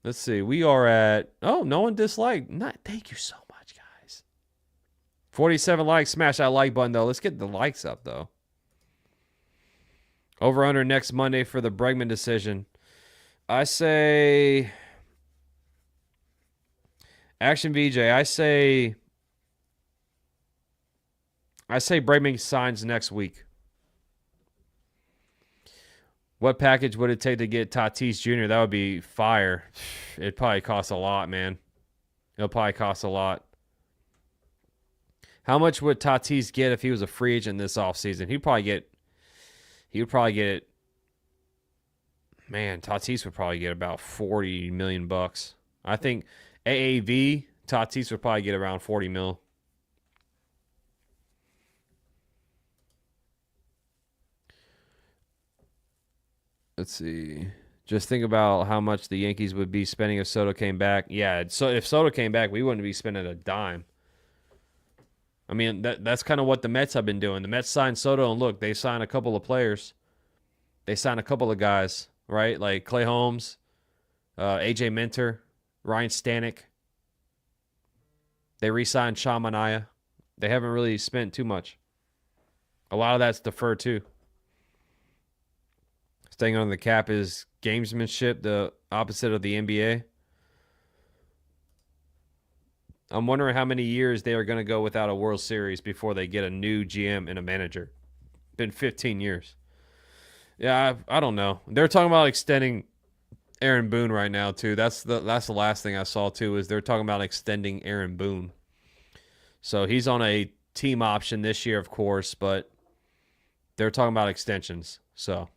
Let's see. We are at... Oh, no one disliked. Thank you so much, guys. 47 likes. Smash that like button, though. Let's get the likes up, though. Over under next Monday for the Bregman decision. I say... Action VJ, I say Bregman signs next week. What package would it take to get Tatis Jr.? That would be fire. It'd probably cost a lot, man. It'll probably cost a lot. How much would Tatis get if he was a free agent this offseason? He would probably get man, Tatis would probably get about $40 million bucks. I think AAV, Tatis would probably get around 40 mil. Let's see. Just think about how much the Yankees would be spending if Soto came back. Yeah, so if Soto came back, we wouldn't be spending a dime. I mean, that's kind of what the Mets have been doing. The Mets signed Soto, and look, they signed a couple of players. They signed a couple of guys, right? Like Clay Holmes, AJ Minter, Ryan Stanek. They re-signed Sean Manaea. They haven't really spent too much. A lot of that's deferred, too. Staying on the cap is gamesmanship, the opposite of the NBA. I'm wondering how many years they are going to go without a World Series before they get a new GM and a manager. Been 15 years. Yeah, I don't know. They're talking about extending Aaron Boone right now, too. That's the last thing I saw, too, is they're talking about extending Aaron Boone. So he's on a team option this year, of course, but they're talking about extensions. So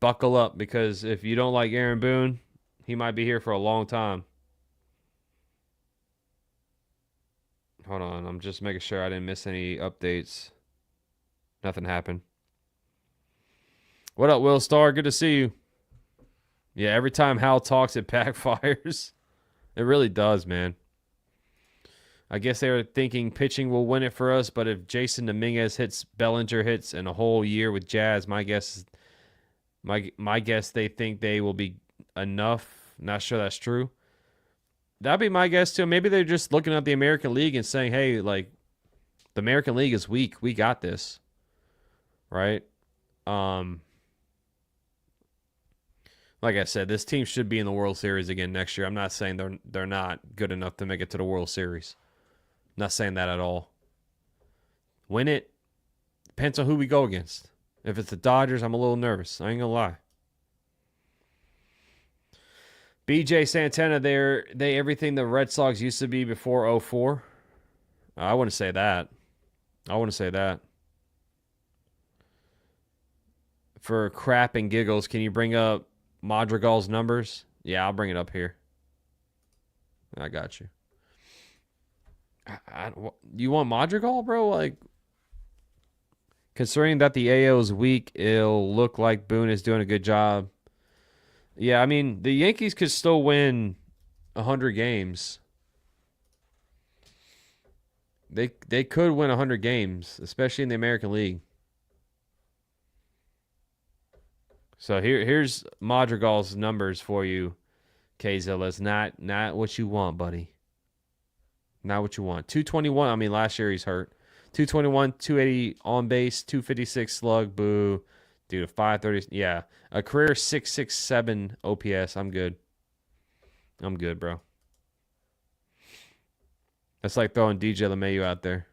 buckle up, because if you don't like Aaron Boone, he might be here for a long time. Hold on, I'm just making sure I didn't miss any updates. Nothing happened. What up, Will Starr? Good to see you. Yeah, every time Hal talks, it backfires. It really does, man. I guess they were thinking pitching will win it for us, but if Jason Dominguez hits, Bellinger hits, and a whole year with Jazz, my guess they think they will be enough. Not sure that's true. That'd be my guess too. Maybe they're just looking at the American League and saying, hey, like, the American League is weak. We got this. Right? Like I said, this team should be in the World Series again next year. I'm not saying they're not good enough to make it to the World Series. I'm not saying that at all. Win it. Depends on who we go against. If it's the Dodgers, I'm a little nervous. I ain't gonna lie. BJ Santana, they everything the Red Sox used to be before 2004. I wouldn't say that. For crap and giggles, can you bring up Madrigal's numbers? Yeah, I'll bring it up here. I got you. You want Madrigal, bro? Like, considering that the AL is weak, it'll look like Boone is doing a good job. Yeah, I mean, the Yankees could still win 100 games. They could win 100 games, especially in the American League. So here's Madrigal's numbers for you, K-Zilla. It's not what you want, buddy. Not what you want. 221. I mean, last year he's hurt. 221, 280 on base, 256 slug. Boo. Dude, a 530. Yeah. A career 667 OPS. I'm good. I'm good, bro. That's like throwing DJ LeMahieu out there.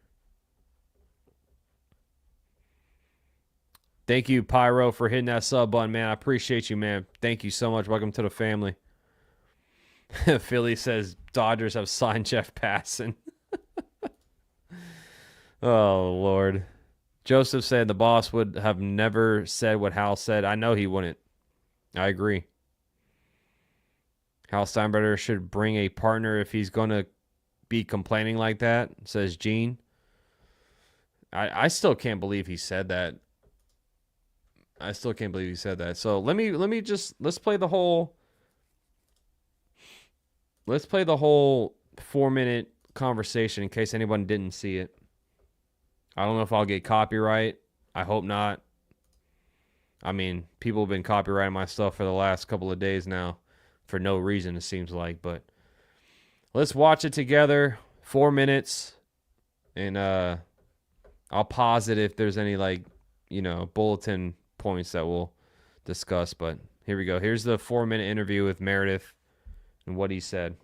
Thank you, Pyro, for hitting that sub button, man. I appreciate you, man. Thank you so much. Welcome to the family. Philly says Dodgers have signed Jeff Passan. Oh, Lord. Joseph said the boss would have never said what Hal said. I know he wouldn't. I agree. Hal Steinbrenner should bring a partner if he's going to be complaining like that, says Gene. I still can't believe he said that. So let's play the whole let's play the whole 4-minute conversation in case anyone didn't see it. I don't know if I'll get copyright. I hope not. I mean, people have been copyrighting my stuff for the last couple of days now for no reason, it seems like. But let's watch it together. 4 minutes. And I'll pause it if there's any, bulletin points that we'll discuss. But here we go. Here's the 4-minute interview with Meredith and what he said.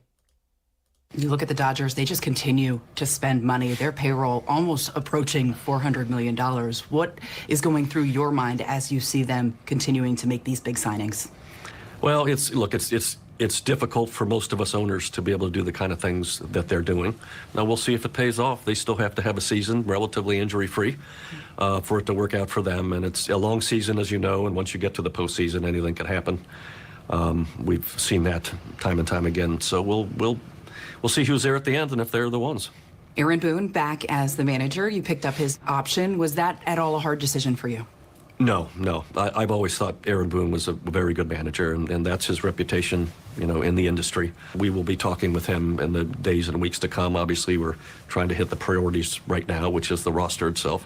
You look at the Dodgers, they just continue to spend money. Their payroll almost approaching $400 million. What is going through your mind as you see them continuing to make these big signings? Well, it's difficult for most of us owners to be able to do the kind of things that they're doing. Now, we'll see if it pays off. They still have to have a season relatively injury-free for it to work out for them. And it's a long season, as you know, and once you get to the postseason, anything can happen. We've seen that time and time again. So we'll see who's there at the end and if they're the ones. Aaron Boone back as the manager. You picked up his option. Was that at all a hard decision for you? No. I've always thought Aaron Boone was a very good manager, and that's his reputation, in the industry. We will be talking with him in the days and weeks to come. Obviously, we're trying to hit the priorities right now, which is the roster itself.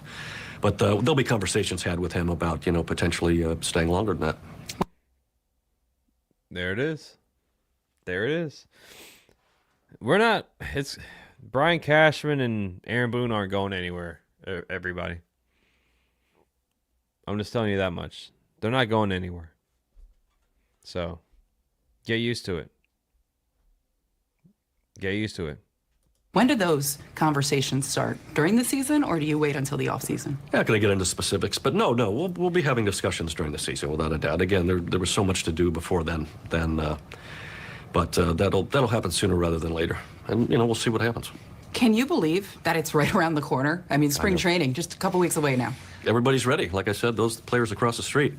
But there'll be conversations had with him about, potentially staying longer than that. There it is. It's Brian Cashman and Aaron Boone aren't going anywhere, everybody. I'm just telling you that much. They're not going anywhere. So, get used to it. When do those conversations start? During the season, or do you wait until the offseason? Not going to get into specifics, but no, we'll be having discussions during the season without a doubt. Again, there was so much to do before then, but that'll happen sooner rather than later, and we'll see what happens. Can you believe that it's right around the corner? I mean, spring training, just a couple weeks away now. Everybody's ready. Like I said, those players across the street,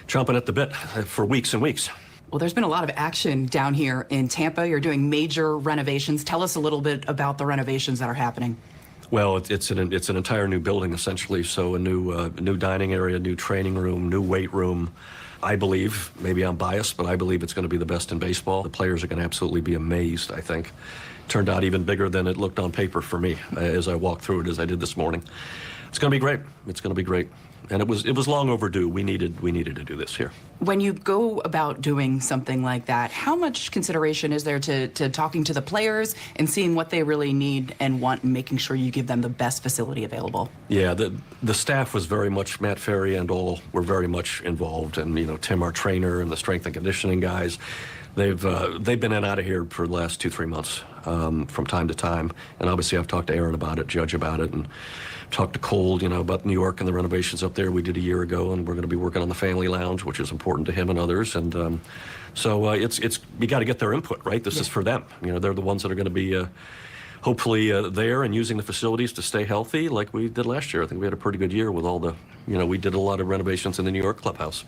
chomping at the bit for weeks and weeks. Well, there's been a lot of action down here in Tampa. You're doing major renovations. Tell us a little bit about the renovations that are happening. Well, it's an entire new building, essentially. So a new dining area, new training room, new weight room. I believe, maybe I'm biased, but I believe it's going to be the best in baseball. The players are going to absolutely be amazed, I think. Turned out even bigger than it looked on paper for me as I walked through it, as I did this morning. It's going to be great. It's going to be great. And it was long overdue. We needed to do this here. When you go about doing something like that, how much consideration is there to talking to the players and seeing what they really need and want and making sure you give them the best facility available? Yeah, the staff was very much, Matt Ferry and all were very much involved. And, Tim, our trainer, and the strength and conditioning guys, they've been in and out of here for the last 2-3 months from time to time. And obviously I've talked to Aaron about it, Judge about it, and talked to Cole, about New York and the renovations up there we did a year ago, and we're going to be working on the family lounge, which is important to him and others. And so it's we got to get their input, right? This is for them. They're the ones that are going to be hopefully there and using the facilities to stay healthy, like we did last year. I think we had a pretty good year with all the, we did a lot of renovations in the New York clubhouse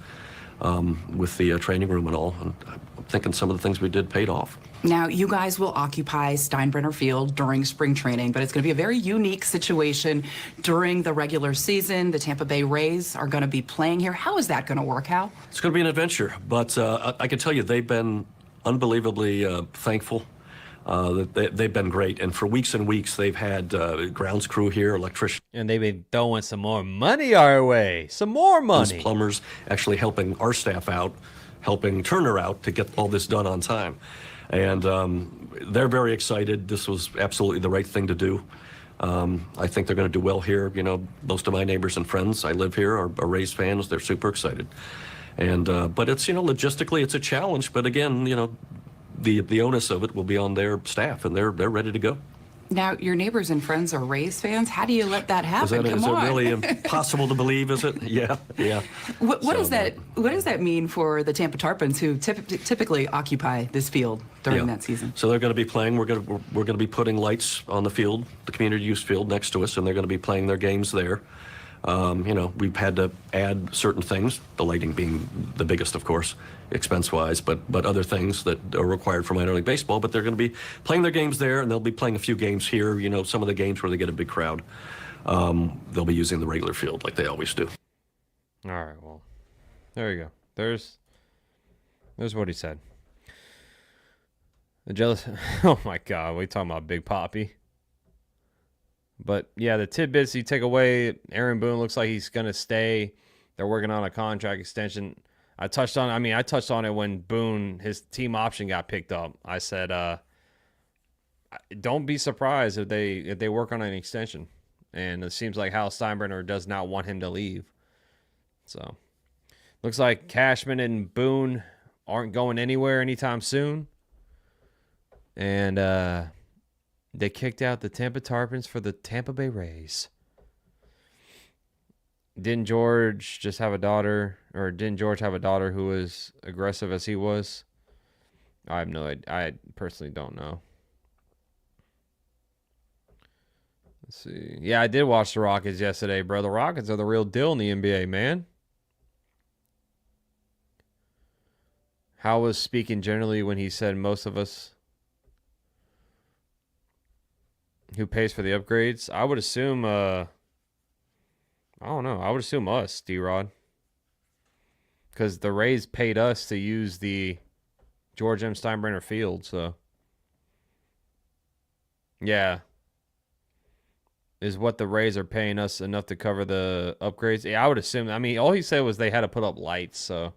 with the training room and all. And I'm thinking some of the things we did paid off. Now, you guys will occupy Steinbrenner Field during spring training, but it's going to be a very unique situation during the regular season. The Tampa Bay Rays are going to be playing here. How is that going to work, Hal? It's going to be an adventure, but I can tell you they've been unbelievably thankful. They've been great, and for weeks and weeks they've had grounds crew here, electricians. And they've been throwing some more money our way. Some more money. Plumbers actually helping our staff out, helping Turner out to get all this done on time. And they're very excited. This was absolutely the right thing to do. I think they're going to do well here. Most of my neighbors and friends, I live here, are Rays fans. They're super excited. And but it's, logistically it's a challenge. But again, the onus of it will be on their staff, and they're ready to go. Now, your neighbors and friends are Rays fans. How do you let that happen? Is that really impossible to believe, is it? Yeah. What does that mean for the Tampa Tarpons, who typically occupy this field during that season? So they're going to be playing. We're going to be putting lights on the field, the community use field next to us, and they're going to be playing their games there. We've had to add certain things, the lighting being the biggest, of course, expense-wise, but other things that are required for minor league baseball. But they're going to be playing their games there, and they'll be playing a few games here. Some of the games where they get a big crowd, they'll be using the regular field like they always do. All right, well, there you go. There's what he said. The jealous. Oh my God, we talking about Big Papi. But yeah, the tidbits you take away. Aaron Boone looks like he's gonna stay. They're working on a contract extension. I touched on it when Boone, his team option got picked up. I said, don't be surprised if they work on an extension. And it seems like Hal Steinbrenner does not want him to leave. So looks like Cashman and Boone aren't going anywhere anytime soon. And they kicked out the Tampa Tarpons for the Tampa Bay Rays. Didn't George have a daughter who was aggressive as he was? I have no idea. I personally don't know. Let's see. Yeah, I did watch the Rockets yesterday, bro. The Rockets are the real deal in the NBA, man. Hal was speaking generally when he said most of us. Who pays for the upgrades? I would assume, I don't know. I would assume us, D-Rod. Because the Rays paid us to use the George M. Steinbrenner field, so. Yeah. Is what the Rays are paying us enough to cover the upgrades? Yeah, I would assume. I mean, all he said was they had to put up lights, so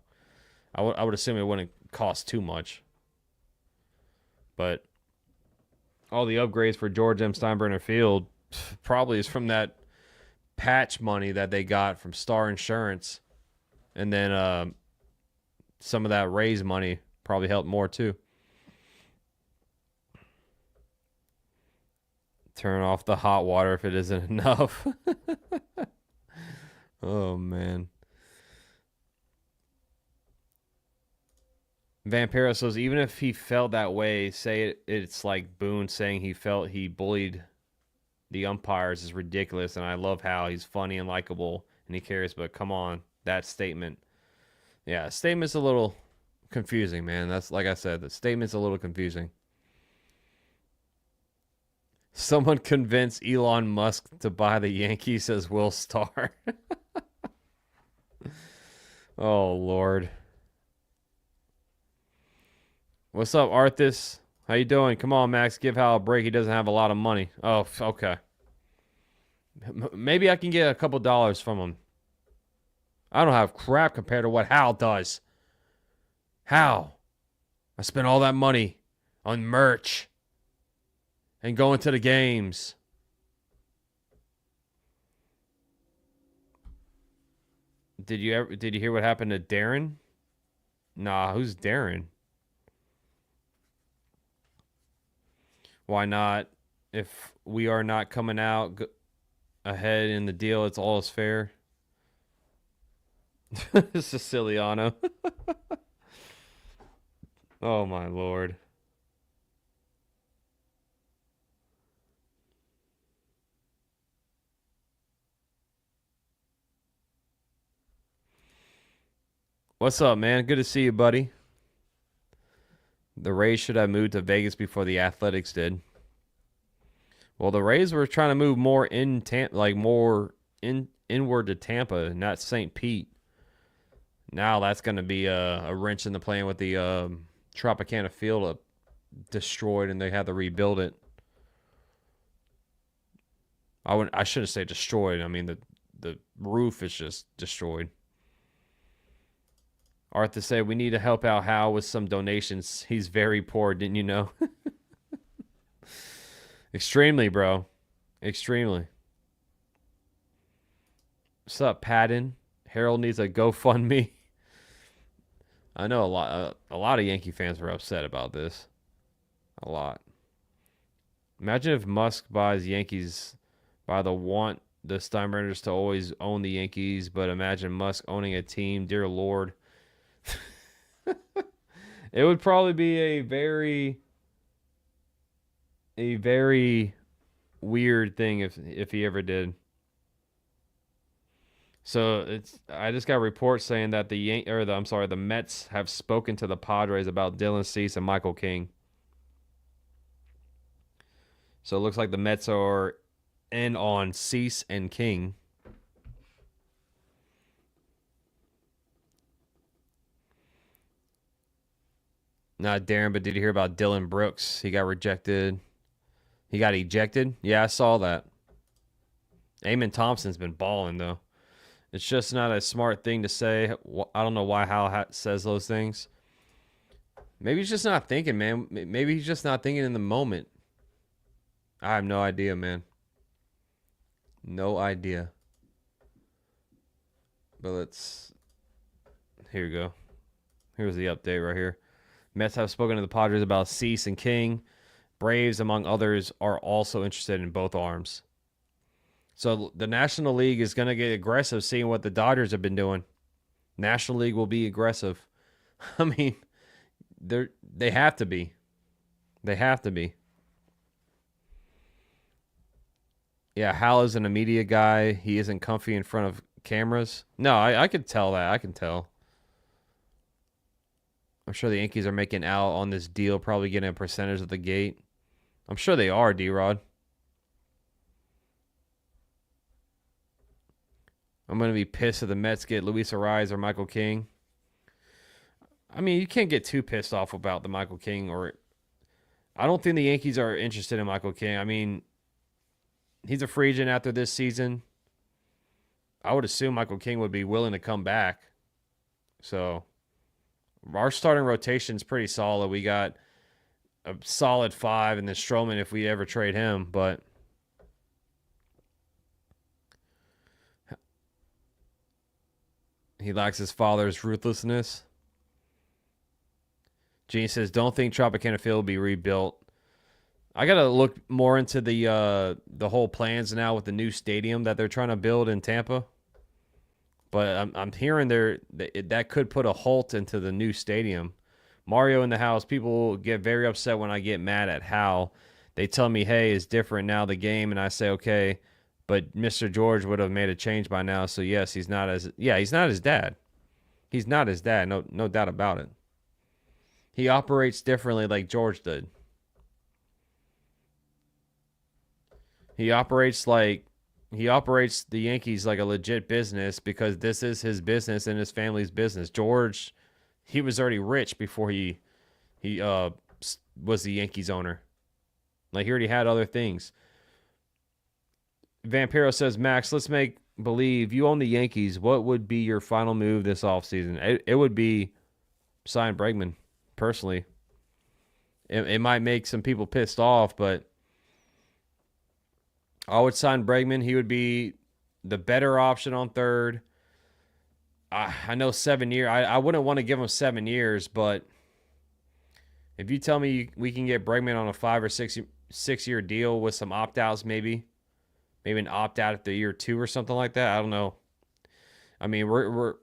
I would assume it wouldn't cost too much. But all the upgrades for George M. Steinbrenner Field probably is from that patch money that they got from Star Insurance. And then some of that Rays money probably helped more too. Turn off the hot water if it isn't enough. Oh, man. Vampiro says, even if he felt that way, say it's like Boone saying he felt he bullied the umpires is ridiculous, and I love how he's funny and likable and he cares, but come on, that statement. Yeah, statement's a little confusing, man. That's like I said, the statement's a little confusing. Someone convinced Elon Musk to buy the Yankees, says Will Starr. Oh, Lord. What's up, Arthas? How you doing? Come on, Max. Give Hal a break. He doesn't have a lot of money. Oh, okay. Maybe I can get a couple dollars from him. I don't have crap compared to what Hal does. Hal, I spent all that money on merch and going to the games. Did you hear what happened to Darren? Nah, who's Darren? Why not? If we are not coming out ahead in the deal, it's all is fair. Siciliano. Oh, my Lord. What's up, man? Good to see you, buddy. The Rays should have moved to Vegas before the Athletics did. Well, the Rays were trying to move more inward to Tampa, not St. Pete. Now that's going to be a wrench in the plan with the Tropicana field destroyed, and they had to rebuild it. I shouldn't say destroyed. I mean the roof is just destroyed. Arthur said, we need to help out Hal with some donations. He's very poor, didn't you know? Extremely, bro. Extremely. What's up, Patton? Harold needs a GoFundMe. I know a lot of Yankee fans were upset about this. A lot. Imagine if Musk buys Yankees by the Steinbrenners to always own the Yankees, but imagine Musk owning a team. Dear Lord. It would probably be a very weird thing if he ever did. So I just got reports saying that the Mets have spoken to the Padres about Dylan Cease and Michael King. So it looks like the Mets are in on Cease and King. Not Darren, but did you hear about Dylan Brooks? He got rejected. He got ejected? Yeah, I saw that. Eamon Thompson's been balling, though. It's just not a smart thing to say. I don't know why Hal says those things. Maybe he's just not thinking, man. Maybe he's just not thinking in the moment. I have no idea, man. No idea. But here we go. Here's the update right here. Mets have spoken to the Padres about Cease and King. Braves, among others, are also interested in both arms. So the National League is going to get aggressive, seeing what the Dodgers have been doing. National League will be aggressive. I mean, they have to be. They have to be. Yeah, Hal isn't a media guy. He isn't comfy in front of cameras. No, I could tell that. I can tell. I'm sure the Yankees are making out on this deal, probably getting a percentage of the gate. I'm sure they are, D-Rod. I'm going to be pissed if the Mets get Luis Ariz or Michael King. I mean, you can't get too pissed off about the Michael King. I don't think the Yankees are interested in Michael King. I mean, he's a free agent after this season. I would assume Michael King would be willing to come back. So, our starting rotation is pretty solid. We got a solid 5 in the Stroman if we ever trade him, but he lacks his father's ruthlessness. Gene says, don't think Tropicana Field will be rebuilt. I got to look more into the whole plans now with the new stadium that they're trying to build in Tampa. But I'm hearing that could put a halt into the new stadium. Mario in the house, people get very upset when I get mad at Hal. They tell me, hey, it's different now, the game. And I say, okay, but Mr. George would have made a change by now. So, yes, he's not his dad. He's not his dad, no doubt about it. He operates differently like George did. He operates the Yankees like a legit business because this is his business and his family's business. George, he was already rich before he was the Yankees owner. Like, he already had other things. Vampiro says, Max, let's make believe you own the Yankees. What would be your final move this offseason? It would be sign Bregman, personally. It might make some people pissed off, but I would sign Bregman. He would be the better option on third. I know 7 years. I wouldn't want to give him 7 years, but if you tell me we can get Bregman on a 5 or 6 year deal with some opt-outs, maybe an opt-out at the year 2 or something like that. I don't know. I mean, we're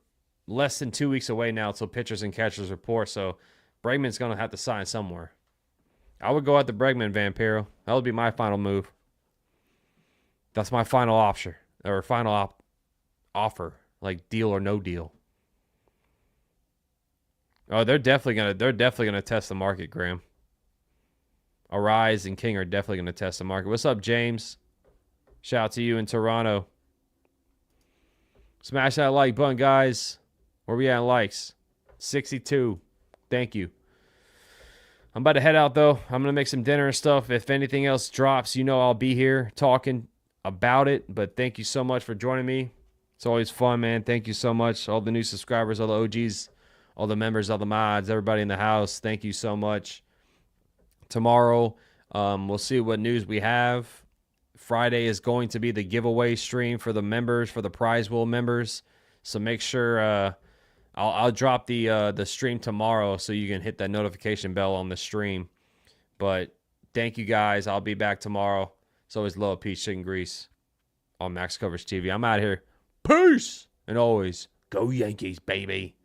less than 2 weeks away now until pitchers and catchers report, so Bregman's going to have to sign somewhere. I would go at the Bregman, Vampiro. That would be my final move. That's my final option or final offer, like deal or no deal. Oh, they're definitely gonna test the market, Graham. Ariz and King are definitely gonna test the market. What's up, James? Shout out to you in Toronto. Smash that like button, guys. Where we at in likes? 62. Thank you. I'm about to head out though. I'm gonna make some dinner and stuff. If anything else drops, I'll be here talking about it. But thank you so much for joining me. It's always fun, man. Thank you so much. All the new subscribers, all the OGs, all the members, all the mods, everybody in the house. Thank you so much. Tomorrow, we'll see what news we have. Friday is going to be the giveaway stream for the members, for the Prize Wheel members. So make sure I'll drop the stream tomorrow so you can hit that notification bell on the stream. But thank you guys. I'll be back tomorrow. It's always Low Peach Chicken Grease on Max Coverage TV. I'm out here. Peace! And always, go Yankees, baby.